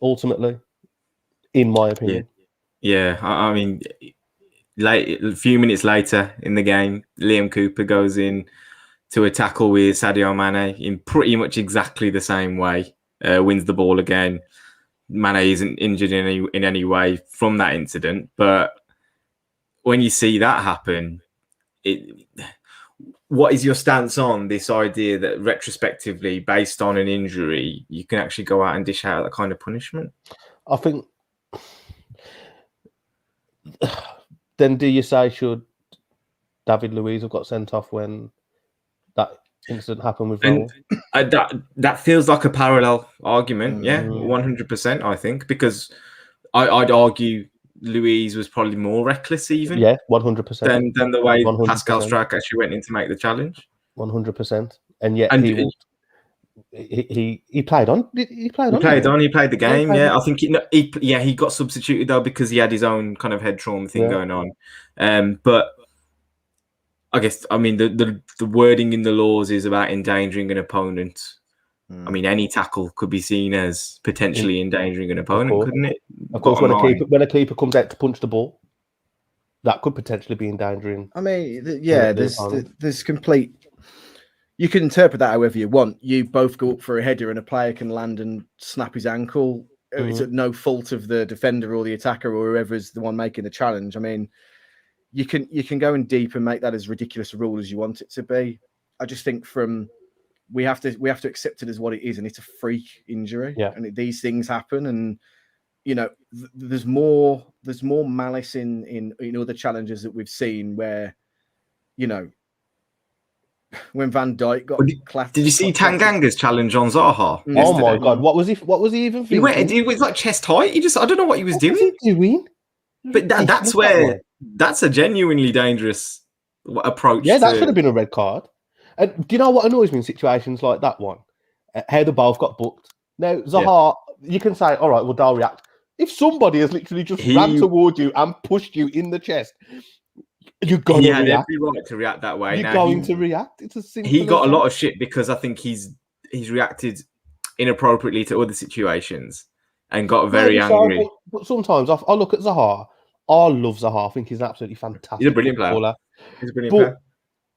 ultimately, in my opinion. Yeah. I mean, a few minutes later in the game, Liam Cooper goes in to a tackle with Sadio Mane in pretty much exactly the same way. Wins the ball again. Mane isn't injured in any way from that incident, but when you see that happen, what is your stance on this idea that retrospectively, based on an injury, you can actually go out and dish out that kind of punishment? I think. Then, do you say should David Luiz have got sent off when that incident happened with Raul? That feels like a parallel argument. Yeah, 100%. I think, because I'd argue Luiz was probably more reckless, even 100% than the way 100%. Pascal Struijk actually went in to make the challenge. 100%, and yet he played on. He played the game. I think he got substituted though because he had his own kind of head trauma thing going on. But I guess the wording in the laws is about endangering an opponent. I mean, any tackle could be seen as potentially endangering an opponent, course. couldn't it? Of course, Bottom line. when a keeper comes out to punch the ball, that could potentially be endangering. I mean, there's complete. You can interpret that however you want. You both go up for a header and a player can land and snap his ankle. It's at no fault of the defender or the attacker or whoever's the one making the challenge. I mean, you can go in deep and make that as ridiculous a rule as you want it to be. I just think we have to accept it as what it is, and it's a freak injury. Yeah. And these things happen, and there's more malice in other challenges that we've seen where, when Van Dijk got clapped. Did you see Tanganga's challenge on Zaha? Oh my God! What was he even thinking? He was like chest height. I don't know what he was doing. Was he doing? But that's a genuinely dangerous approach. Yeah, that should have been a red card. And do you know what annoys me in situations like that one? How they both got booked. Now, Zaha, you can say, all right, well, they'll react. If somebody has literally just ran towards you and pushed you in the chest, you're going to react. He had every right to react that way. You're going to react. It's as simple. He got a lot of shit because I think he's reacted inappropriately to other situations and got very angry. But sometimes I look at Zaha. I love Zaha. I think he's an absolutely fantastic. He's a brilliant player. He's a brilliant player.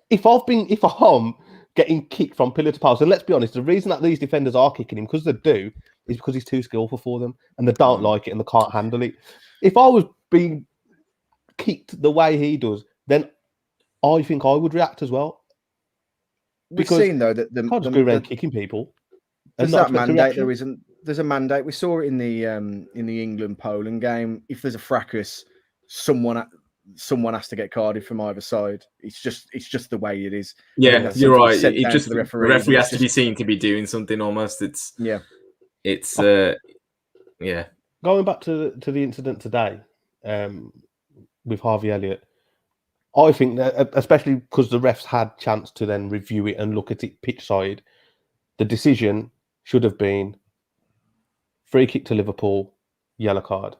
If I'm getting kicked from pillar to post, and let's be honest, the reason that these defenders are kicking him, because they do, is because he's too skillful for them and they don't like it and they can't handle it. If I was being kicked the way he does, then I think I would react as well. We've seen though that can't just go around kicking people. There's that mandate. There's a mandate. We saw it in the England-Poland game. If there's a fracas, someone has to get carded from either side. It's just the way it is. Yeah, you're right. It just the referee has to be seen to be doing something almost. Going back to the incident today with Harvey Elliott, I think that, especially because the refs had chance to then review it and look at it pitch side, the decision should have been free kick to Liverpool, yellow card.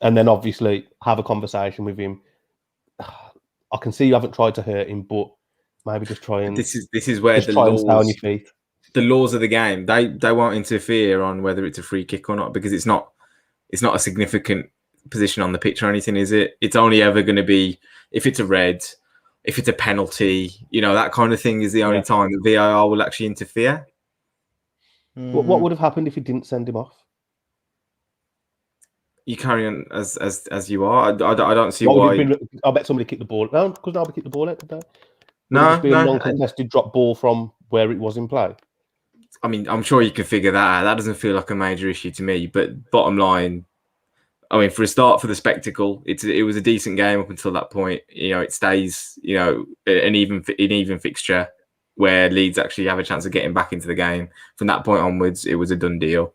And then obviously have a conversation with him. I can see you haven't tried to hurt him, but maybe just try and... This is where the laws of the game, they won't interfere on whether it's a free kick or not, because it's not a significant position on the pitch or anything, is it? It's only ever going to be if it's a red, if it's a penalty, that kind of thing is the only time that VAR will actually interfere. What would have happened if he didn't send him off? You carry on as you are. I don't see why. I bet somebody kicked the ball. No, because nobody kicked the ball out today. No, a non-contested drop ball from where it was in play. I mean, I'm sure you can figure that out. That doesn't feel like a major issue to me. But bottom line, I mean, for a start, for the spectacle, it was a decent game up until that point. It stays, an even fixture where Leeds actually have a chance of getting back into the game. From that point onwards, it was a done deal.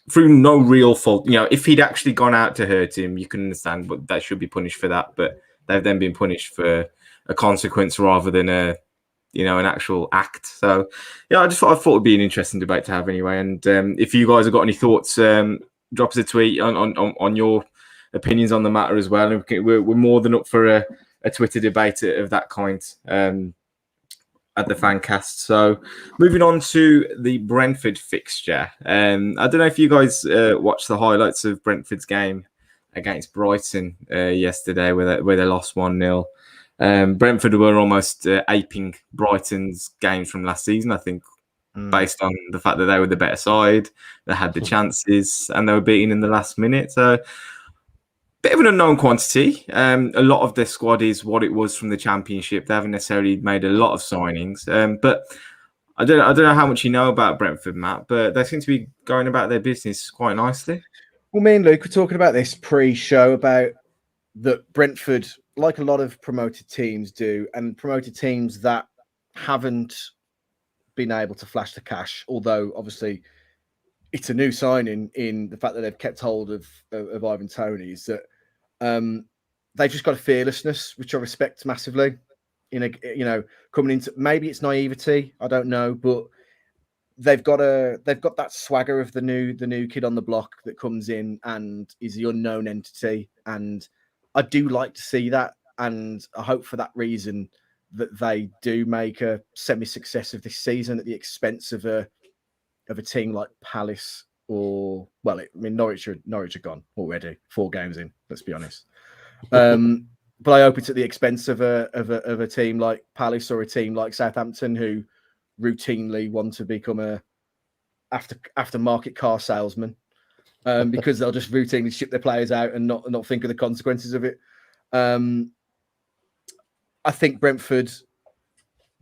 Through no real fault. If he'd actually gone out to hurt him, you can understand, but that should be punished for that. But they've then been punished for a consequence rather than an actual act. So, I thought it'd be an interesting debate to have anyway. And if you guys have got any thoughts, drop us a tweet on your opinions on the matter as well. And we're more than up for a Twitter debate of that kind at the Fancast. So moving on to the Brentford fixture. I don't know if you guys watched the highlights of Brentford's game against Brighton yesterday where they lost 1-0. Brentford were almost aping Brighton's games from last season, I think, based on the fact that they were the better side, they had the chances, and they were beaten in the last minute. So, bit of an unknown quantity. A lot of their squad is what it was from the Championship. They haven't necessarily made a lot of signings, but I don't know how much you know about Brentford, Matt, but they seem to be going about their business quite nicely. Well, me and Luke were talking about this pre-show about that Brentford, like a lot of promoted teams do, and promoted teams that haven't been able to flash the cash, although obviously it's a new signing in the fact that they've kept hold of Ivan Toney, is that they've just got a fearlessness, which I respect massively. Coming into, maybe it's naivety, I don't know, but they've got that swagger of the new kid on the block that comes in and is the unknown entity, and I do like to see that, and I hope for that reason that they do make a semi-success of this season at the expense of a team like Palace or Norwich are gone already, 4 games in. Let's be honest. But I hope it's at the expense of a team like Palace or a team like Southampton, who routinely want to become a aftermarket car salesman, because they'll just routinely ship their players out and not think of the consequences of it. I think Brentford,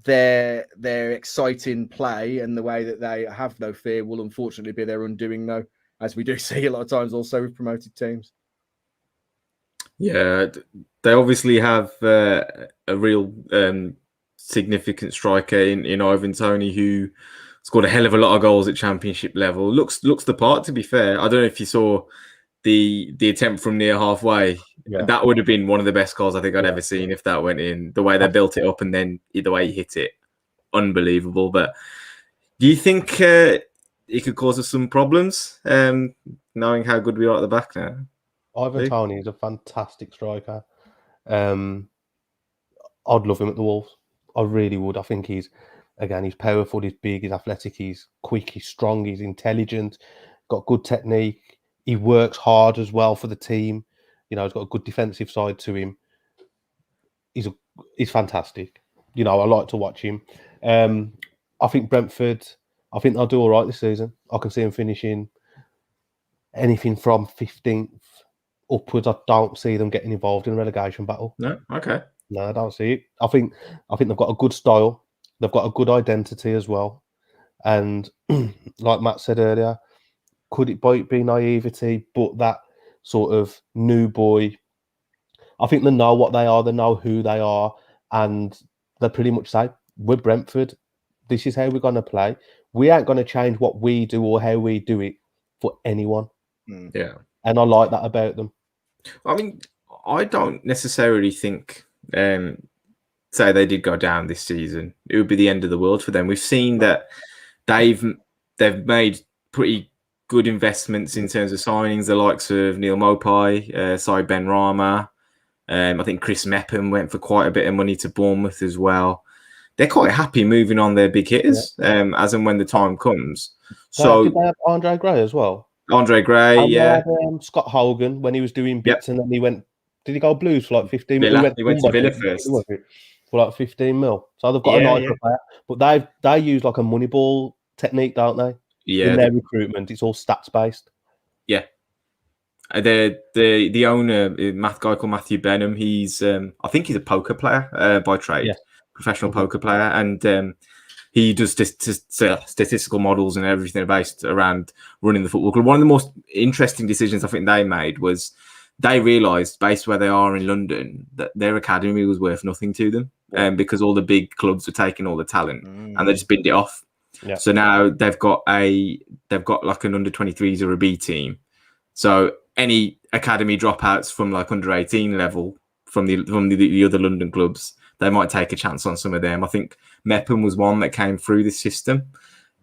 their exciting play and the way that they have no fear will unfortunately be their undoing, though, as we do see a lot of times also with promoted teams. Yeah, they obviously have a real significant striker in Ivan Toney, who scored a hell of a lot of goals at Championship level. Looks the part, to be fair. I don't know if you saw the attempt from near halfway. Yeah. That would have been one of the best goals I think I'd ever seen if that went in. The way they built it up and then the way he hit it, unbelievable. But do you think it could cause us some problems, knowing how good we are at the back now? Ivan Toney is a fantastic striker. I'd love him at the Wolves. I really would. I think he's powerful, he's big, he's athletic, he's quick, he's strong, he's intelligent, got good technique. He works hard as well for the team. He's got a good defensive side to him. He's fantastic. I like to watch him. I think Brentford, they'll do all right this season. I can see them finishing anything from 15th upwards. I don't see them getting involved in a relegation battle. No? Okay. No, I don't see it. I think they've got a good style. They've got a good identity as well. And like Matt said earlier, could it be naivety? But that sort of new boy, I think they know what they are. They know who they are. And they pretty much say, we're Brentford. This is how we're going to play. We ain't going to change what we do or how we do it for anyone. Yeah. And I like that about them. I mean, I don't necessarily think, say they did go down this season, it would be the end of the world for them. We've seen that they've made pretty good investments in terms of signings, the likes of Neil Mopai, Said Ben Rama. I think Chris Mepham went for quite a bit of money to Bournemouth as well. They're quite happy moving on their big hitters, as and when the time comes. So did they have Andre Gray as well? Andre Gray, and yeah. They had, Scott Hogan when he was doing bits, and then he went. Did he go Blues for like 15 mil? He went to Villa first for like 15 mil. So they've got a nice player, but they use like a Moneyball technique, don't they? Yeah, in their recruitment, it's all stats based. Yeah, the owner, guy called Matthew Benham. He's I think he's a poker player by trade, professional poker player, and he does statistical models and everything based around running the football club. One of the most interesting decisions I think they made was they realised, based where they are in London, that their academy was worth nothing to them, because all the big clubs were taking all the talent and they just binned it off. Yeah. So now they've got like an under 23s or a B team. So any academy dropouts from like under 18 level from the other London clubs, they might take a chance on some of them. I think Mepham was one that came through this system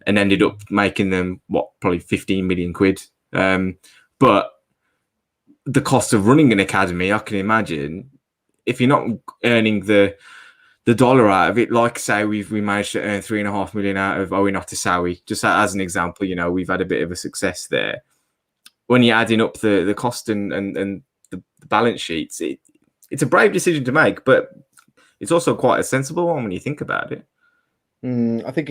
and ended up making them probably 15 million quid. But the cost of running an academy, I can imagine, if you're not earning the dollar out of it, like say we managed to earn 3.5 million out of Owen Otasawi, just as an example, we've had a bit of a success there. When you're adding up the cost and the balance sheets, it's a brave decision to make, but it's also quite a sensible one when you think about it. I think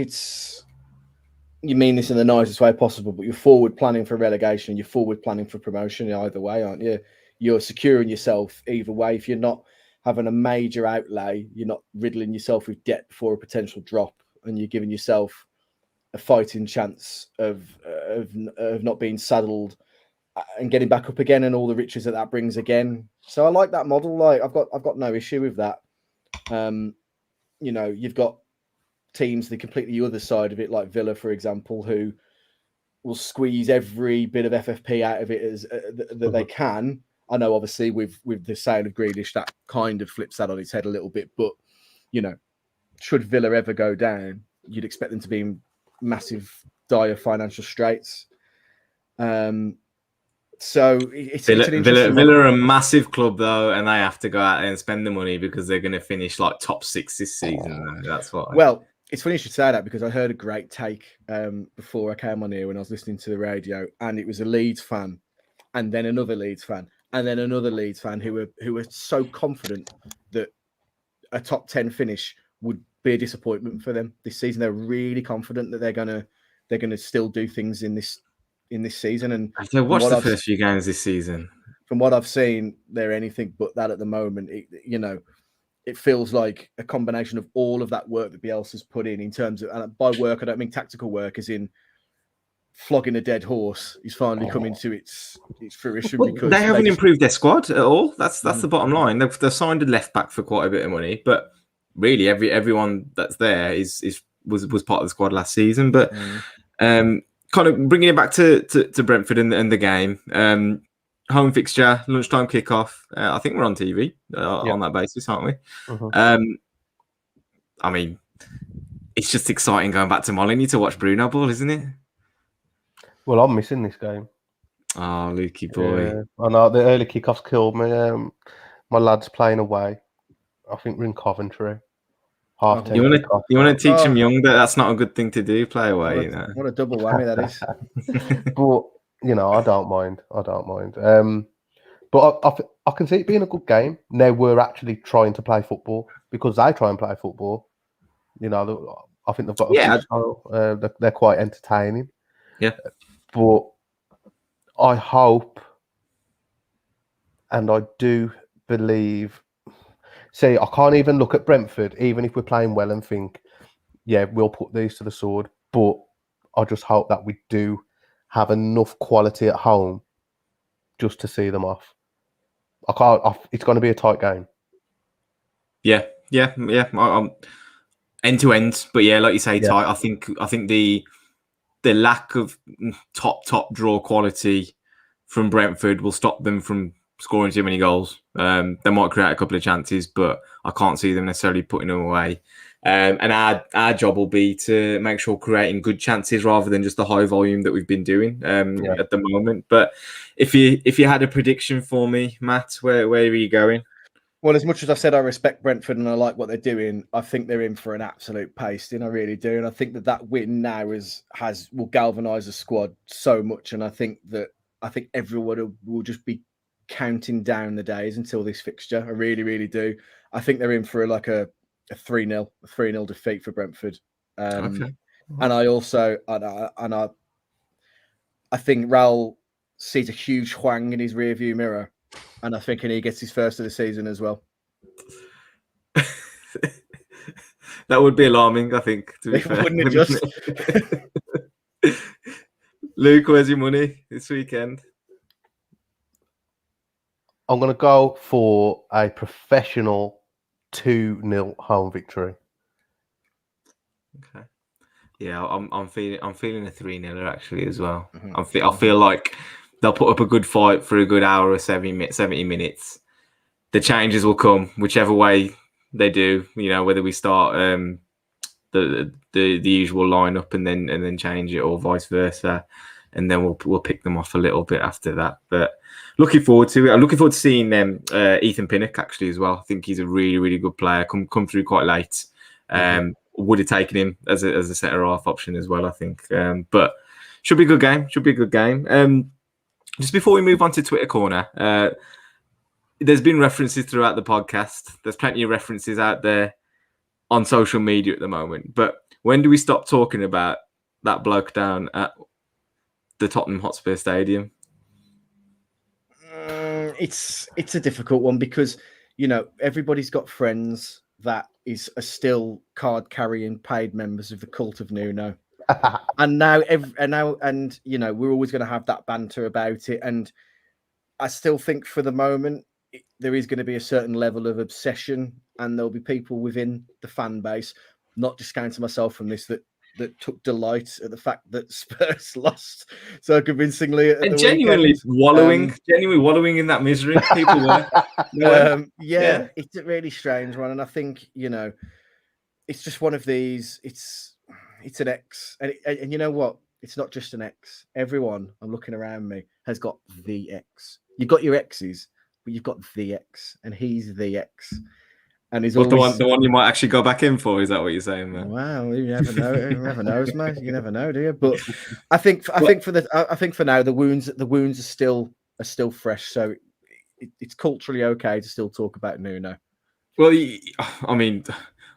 you mean this in the nicest way possible, but you're forward planning for relegation, you're forward planning for promotion either way, aren't you? You're securing yourself either way. If you're not having a major outlay, you're not riddling yourself with debt before a potential drop, and you're giving yourself a fighting chance of not being saddled and getting back up again, and all the riches that brings again. So I like that model. Like I've got no issue with that. You've got teams the completely other side of it, like Villa, for example, who will squeeze every bit of FFP out of it that they can. I know, obviously, with the sale of Grealish, that kind of flips that on its head a little bit. But should Villa ever go down, you'd expect them to be in massive, dire financial straits. So it's an interesting Villa are a massive club though, and they have to go out there and spend the money because they're going to finish like top 6 this season. That's why. Well, it's funny you should say that because I heard a great take before I came on here when I was listening to the radio, and it was a Leeds fan, and then another Leeds fan, and then another Leeds fan who were so confident that a top 10 finish would be a disappointment for them this season. They're really confident that they're gonna still do things in this season. And I've watched the first few games this season. From what I've seen, they're anything but that at the moment. It feels like a combination of all of that work that Bielsa's put in terms of, and by work I don't mean tactical work, as in flogging a dead horse is finally coming to its fruition. Well, because they haven't improved their squad at all. That's the bottom line. They've signed a left back for quite a bit of money, but really everyone that's there was part of the squad last season. But kind of bringing it back to Brentford and the game. Home fixture, lunchtime kickoff. I think we're on TV on that basis, aren't we? Mhm. I mean, it's just exciting going back to Molyneux to watch Bruno ball, isn't it? Well, I'm missing this game. Oh, Lukey boy. Yeah, I know the early kickoffs killed me. My lad's playing away. I think we're in Coventry. Half 10. You want to teach him young that that's not a good thing to do. Play away. What a double whammy that is. But I don't mind. But I can see it being a good game. Now we're actually trying to play football because they try and play football. I think they've got a good style. They're quite entertaining. Yeah. But I hope, and I do believe. See, I can't even look at Brentford, even if we're playing well, and think, yeah, we'll put these to the sword. But I just hope that we do have enough quality at home just to see them off. It's going to be a tight game. Yeah. I'm end to end, but yeah, like you say, tight. I think the lack of top draw quality from Brentford will stop them from scoring too many goals. They might create a couple of chances, but I can't see them necessarily putting them away. And our job will be to make sure creating good chances rather than just the high volume that we've been doing at the moment. But if you had a prediction for me, Matt, where are you going? Well, as much as I've said I respect Brentford and I like what they're doing, I think they're in for an absolute pasting. I really do. And I think that win now will galvanise the squad so much. And I think everyone will just be counting down the days until this fixture. I really, really do. I think they're in for a 3-0 defeat for Brentford. Okay. And I also, I think Raul sees a huge Hwang in his rearview mirror. And I think he gets his first of the season as well. That would be alarming, I think, to be fair. Wouldn't it just? Luke, where's your money this weekend? I'm going to go for a professional 2-0 home victory. Okay. Yeah, I'm feeling a 3-0 actually as well. Mm-hmm. I feel like they'll put up a good fight for a good hour or 70 minutes. The changes will come whichever way they do. Whether we start the usual lineup and then change it, or vice versa, and then we'll pick them off a little bit after that. But looking forward to it. I'm looking forward to seeing Ethan Pinnock actually as well. I think he's a really, really good player. Come through quite late. Would have taken him as a centre half option as well, I think. But should be a good game. Just before we move on to Twitter Corner, there's been references throughout the podcast. There's plenty of references out there on social media at the moment. But when do we stop talking about that bloke down at the Tottenham Hotspur Stadium? It's a difficult one because, everybody's got friends that are still card-carrying paid members of the cult of Nuno. And now, we're always going to have that banter about it. And I still think for the moment, there is going to be a certain level of obsession, and there'll be people within the fan base, not discounting myself from this, that took delight at the fact that Spurs lost so convincingly. And genuinely wallowing in that misery. People were. It's a really strange one. And I think, it's just one of these, it's an X. And you know what? It's not just an X. Everyone, I'm looking around me, has got the X. You've got your X's, but you've got the X, and he's the X. And he's But always the one you might actually go back in for, is that what you're saying, man? wow. You never know. You never knows, mate. You never know, do you? But I think for now the wounds are still fresh. So it's culturally okay to still talk about Nuno. Well, I mean,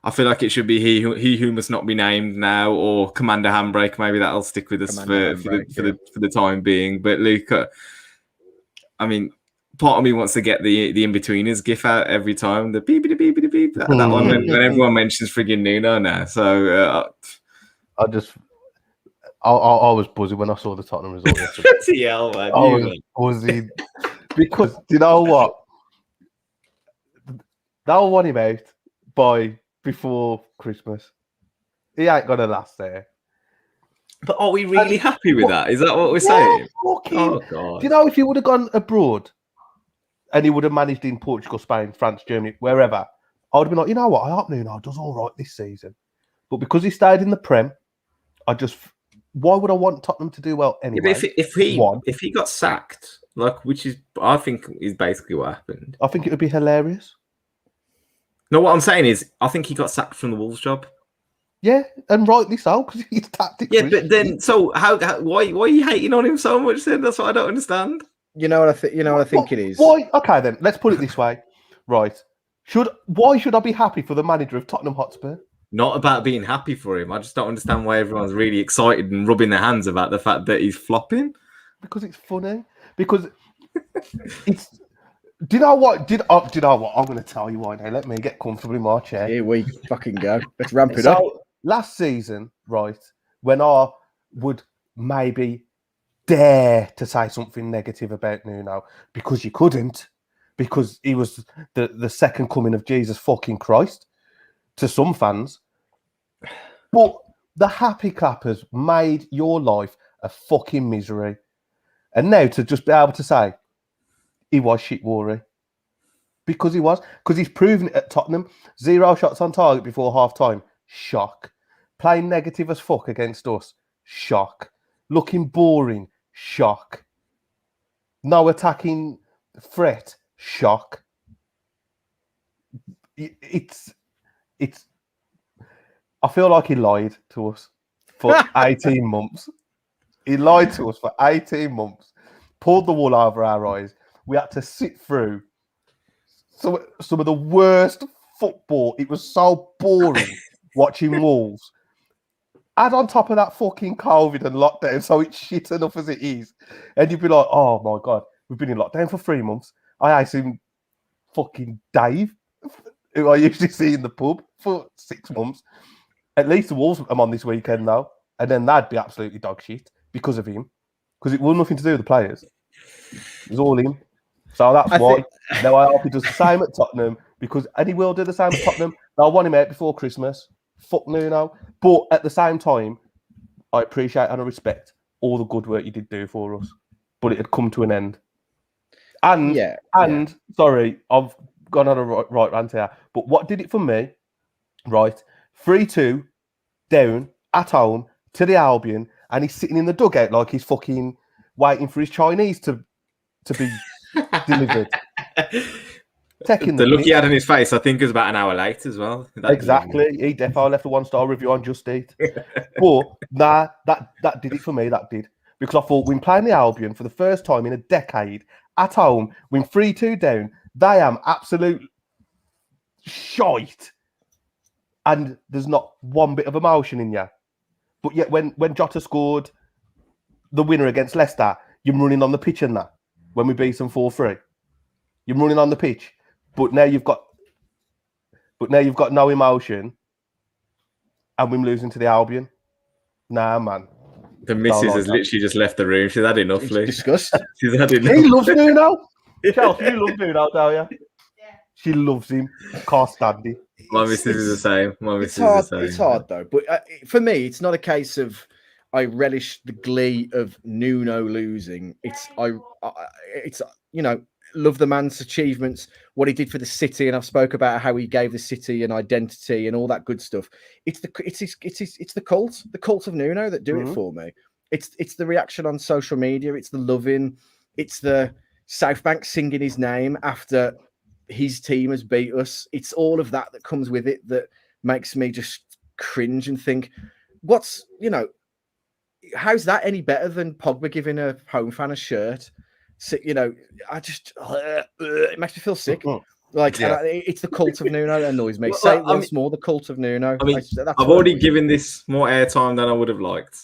I feel like it should be he who must not be named now, or Commander Handbrake. Maybe that'll stick with us for the time being. But Luke, I mean, part of me wants to get the in-betweeners gif out every time. The beep beep beep beep. That one when everyone mentions friggin' Nuno now. So I was buzzing when I saw the Tottenham result yesterday. hell, man. I was buzzing because do you know what? They'll want him out by before Christmas. He ain't gonna last there. But are we really happy with that? Is that what we're saying? Oh God! Do you know if he would have gone abroad and he would have managed in Portugal, Spain, France, Germany, wherever, I would have been like, you know what? I hope Nuno does all right this season. But because he stayed in the Prem, why would I want Tottenham to do well anyway? Yeah, if he got sacked, which is I think is basically what happened. I think it would be hilarious. No, what I'm saying is, I think he got sacked from the Wolves job. Yeah, and rightly so, because he's tactics. Yeah, but then, so why are you hating on him so much? Then that's what I don't understand. You know what I think? You know what I think it is. Why? Okay, then let's put it this way. Right? Why should I be happy for the manager of Tottenham Hotspur? Not about being happy for him. I just don't understand why everyone's really excited and rubbing their hands about the fact that he's flopping. Because it's funny. Because it's. Do you know what? I'm going to tell you why now. Let me get comfortable in my chair. Here we fucking go. Let's ramp it up. Last season, right, when I would maybe dare to say something negative about Nuno, because you couldn't, because he was the second coming of Jesus fucking Christ to some fans. But the happy clappers made your life a fucking misery. And now to just be able to say, he was shit worry. Because he's proven it at Tottenham. 0 shots on target before half time. Shock. Playing negative as fuck against us. Shock. Looking boring. Shock. No attacking threat. Shock. It's. I feel like he lied to us for 18 months. He lied to us for 18 months. Pulled the wool over our eyes. We had to sit through some of the worst football. It was so boring watching Wolves. Add on top of that fucking COVID and lockdown, so it's shit enough as it is. And you'd be like, oh my God, we've been in lockdown for 3 months. I ain't seen fucking Dave, who I usually see in the pub, for 6 months. At least the Wolves I'm on this weekend now. And then that'd be absolutely dog shit because of him. Because it was nothing to do with the players. It was all him. So that's why. Now I hope he does the same at Tottenham, and he will do the same at Tottenham. I want him out before Christmas. Fuck Nuno. But at the same time, I appreciate and I respect all the good work you did do for us. But it had come to an end. And sorry, I've gone on a right rant here. But what did it for me? Right, 3-2 down at home to the Albion, and he's sitting in the dugout like he's fucking waiting for his Chinese to be delivered. The look he had on his face, I think, was about an hour late as well. Exactly. He definitely left a 1-star review on Just Eat. But that did it for me. That did. Because I thought, when playing the Albion for the first time in a decade at home, when 3-2 down, they am absolute shite. And there's not one bit of emotion in you. But yet, when Jota scored the winner against Leicester, you're running on the pitch and that. When we beat them 4-3, you're running on the pitch, but now you've got no emotion, and we're losing to the Albion. Nah, man. The missus has literally just left the room. She's had enough. Disgust. She's had enough. He loves Nuno. Chelsea, you love Nuno, don't you? Yeah. She loves him. Can't stand him. My missus is the same. It's hard though, but for me, it's not a case of I relish the glee of Nuno losing. It's love the man's achievements, what he did for the city, and I've spoke about how he gave the city an identity and all that good stuff. It's the cult of Nuno that do it for me. It's the reaction on social media. It's the loving. It's the South Bank singing his name after his team has beat us. It's all of that comes with it that makes me just cringe and think, how's that any better than Pogba giving a home fan a shirt? So, I just it makes me feel sick. It's the cult of Nuno that annoys me. Say it once more, the cult of Nuno. I've already given this more airtime than I would have liked,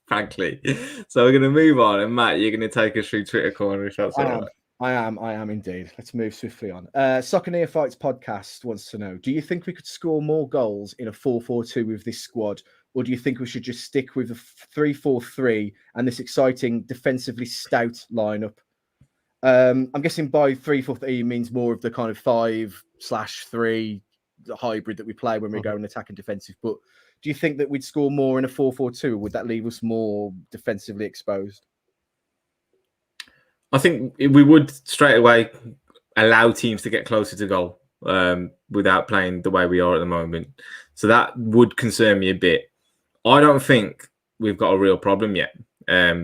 frankly. So we're going to move on, and Matt, you're going to take us through Twitter corner if that's all right. I am indeed. Let's move swiftly on. Soccer Neophytes podcast wants to know: do you think we could score more goals in a 4-4-2 with this squad, or do you think we should just stick with a 3-4-3 and this exciting defensively stout lineup? I'm guessing by 3-4-3 means more of the kind of 5/3 hybrid that we play when we go and attack and defensive. But do you think that we'd score more in a 4-4-2, or would that leave us more defensively exposed? I think we would straight away allow teams to get closer to goal without playing the way we are at the moment. So that would concern me a bit. I don't think we've got a real problem yet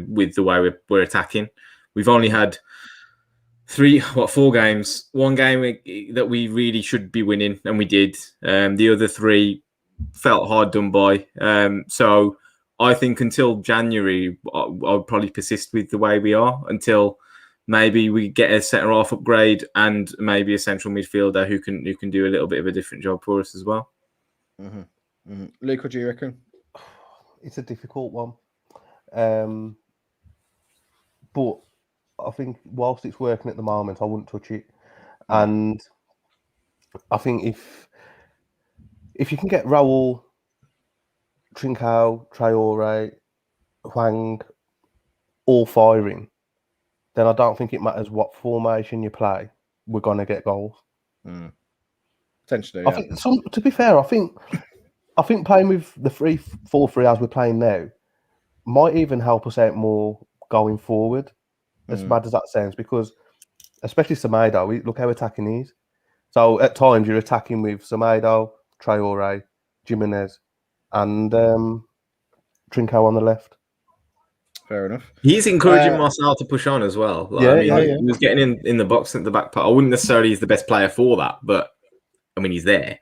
with the way we're attacking. We've only had 4 games. One game that we really should be winning, and we did. The other 3 felt hard done by. So I think until January, I'll probably persist with the way we are until maybe we get a centre-half upgrade and maybe a central midfielder who can do a little bit of a different job for us as well. Luke, what do you reckon? It's a difficult one. But I think whilst it's working at the moment, I wouldn't touch it. And I think if you can get Raul, Trincao, Traore, Hwang all firing, then I don't think it matters what formation you play. We're going to get goals. Potentially, I think. To be fair, I think playing with the 3-4-3 as we're playing now might even help us out more going forward. As bad as that sounds, because especially Semedo, look how attacking he is. So at times you're attacking with Semedo, Traore, Jimenez, and Trincao on the left. Fair enough. He's encouraging Marcel to push on as well. He was getting in the box at the back part. I wouldn't necessarily he's the best player for that, but I mean he's there.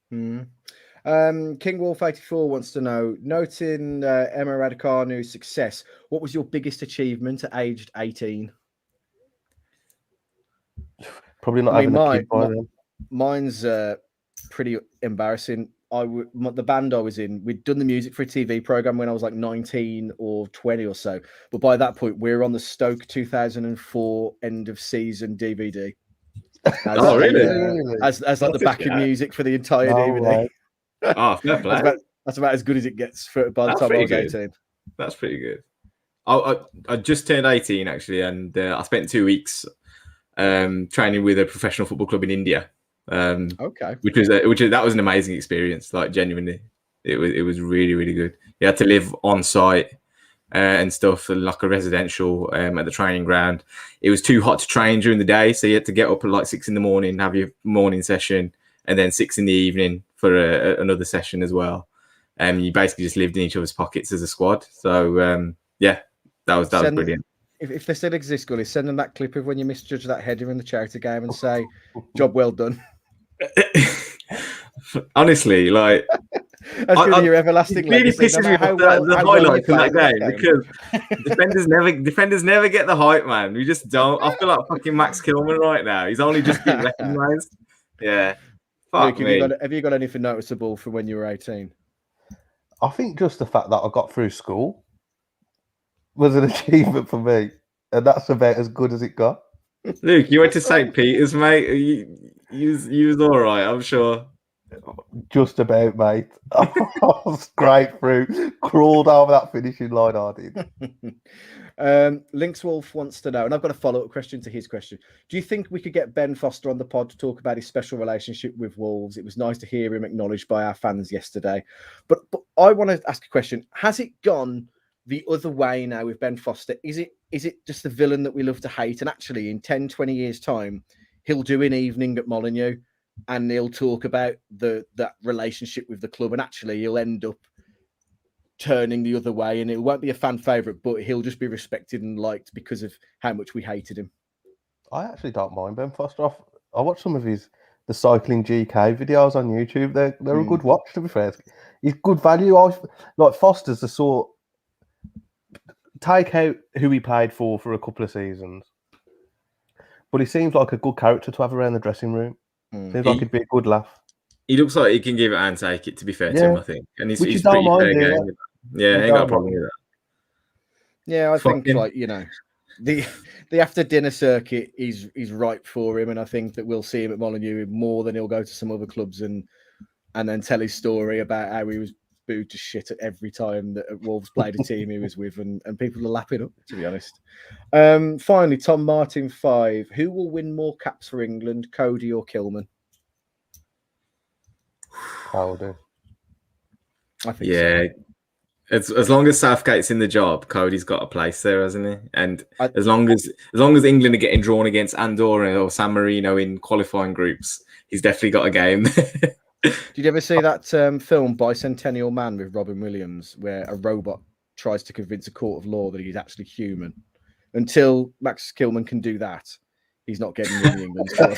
King Wolf 84 wants to know: noting Emma Raducanu's success, what was your biggest achievement at aged 18? Probably not having a kid by then. Mine's pretty embarrassing. The band I was in, we'd done the music for a TV program when I was like 19 or 20 or so. But by that point, we were on the Stoke 2004 end of season DVD. Really? As like the backing music for the entire DVD. Right. Fair play. That's about as good as it gets by the time I was 18. That's pretty good. I just turned 18 actually, and I spent 2 weeks training with a professional football club in India. Okay. That was an amazing experience. Like genuinely, it was really, really good. You had to live on site and stuff, like a residential at the training ground. It was too hot to train during the day, so you had to get up at like 6 a.m, have your morning session, and then 6 p.m. for another session as well. You basically just lived in each other's pockets as a squad. So that was brilliant. If they still exist, Gully, send them that clip of when you misjudged that header in the charity game and say, "Job well done." Honestly, like that's going to be your everlasting. It really pisses me off the highlights in that game because defenders never get the hype, man. We just don't. I feel like fucking Max Kilman right now. He's only just been recognised. Yeah. Luke, have you got anything noticeable from when you were 18? I think just the fact that I got through school was an achievement for me, and that's about as good as it got. Luke, you went to St. Peter's, mate. You was all right, I'm sure. Just about, mate. I was straight through, crawled over that finishing line. I did. Lynx Wolf wants to know, and I've got a follow-up question to his question. Do you think we could get Ben Foster on the pod to talk about his special relationship with Wolves? It was nice to hear him acknowledged by our fans yesterday. But I want to ask a question. Has it gone the other way now with Ben Foster? Is it just the villain that we love to hate? And actually, in 10, 20 years' time, he'll do an evening at Molineux and he'll talk about that relationship with the club, and actually he'll end up turning the other way, and it won't be a fan favourite, but he'll just be respected and liked because of how much we hated him. I actually don't mind Ben Foster. I watched some of the cycling GK videos on YouTube. They're a good watch, to be fair. He's good value. Like Foster's the sort. Take out who he played for a couple of seasons, but he seems like a good character to have around the dressing room. Seems like he'd be a good laugh. He looks like he can give it and take it, to be fair to him, I think. And he's pretty fair game. Yeah, ain't got a problem with that. Yeah, I think, like, you know, the after dinner circuit is ripe for him, and I think that we'll see him at Molineux more than he'll go to some other clubs and then tell his story about how he was booed to shit at every time that Wolves played a team he was with, and people are lapping up, to be honest. Finally, Tom Martin 5. Who will win more caps for England, Cody or Kilman? Cody. I think so. As long as Southgate's in the job, Cody's got a place there, hasn't he? And as long as England are getting drawn against Andorra or San Marino in qualifying groups, he's definitely got a game. Did you ever see that film Bicentennial Man with Robin Williams, where a robot tries to convince a court of law that he's actually human? Until Max Kilman can do that, he's not getting in the England squad.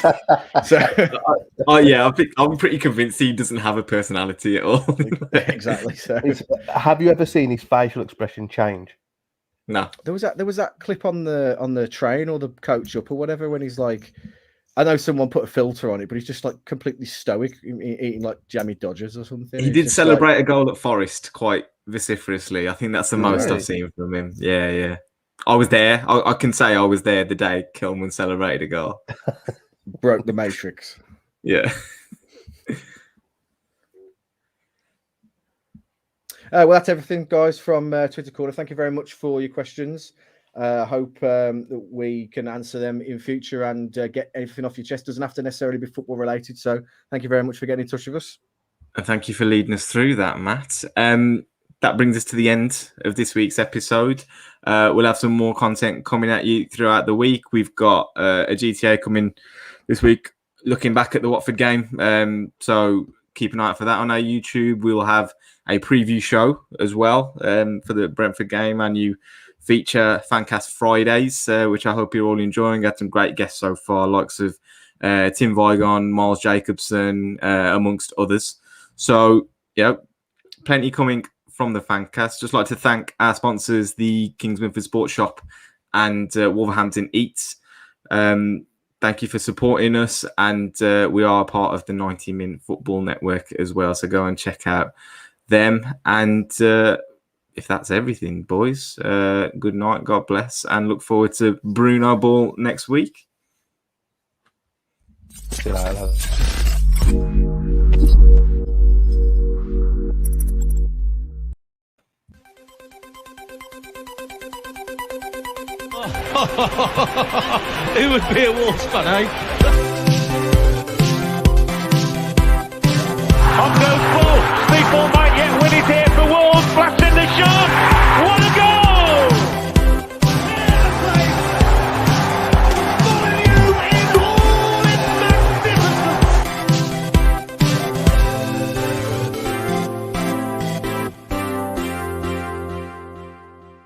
I'm pretty convinced he doesn't have a personality at all. Exactly. So, have you ever seen his facial expression change? No. There was that clip on the train or the coach up or whatever when he's like, I know someone put a filter on it, but he's just like completely stoic, eating like jammy Dodgers or something. He did celebrate a goal at Forest quite vociferously. I think that's the most I've seen from him. Yeah. I was there. I can say I was there the day Kilman celebrated a goal. Broke the Matrix. Yeah. Well, that's everything, guys, from Twitter Corner. Thank you very much for your questions. Hope that we can answer them in future and get everything off your chest. Doesn't have to necessarily be football related. So thank you very much for getting in touch with us. And thank you for leading us through that, Matt. That brings us to the end of this week's episode. We'll have some more content coming at you throughout the week. We've got a GTA coming this week, looking back at the Watford game. So keep an eye out for that on our YouTube. We'll have a preview show as well for the Brentford game, and you feature Fancast Fridays, which I hope you're all enjoying. Had some great guests so far, likes of Tim Vigon, Miles Jacobson, amongst others. So, plenty coming from the Fancast. Just like to thank our sponsors, the Kingsmanford Sports Shop and Wolverhampton Eats. Thank you for supporting us, and we are part of the 90-Min Football Network as well, so go and check out them. And if that's everything, boys, good night, God bless, and look forward to Bruno Ball next week. See you later. Who would be a Wolves fan, eh? On goes Ball. People might yet win it here.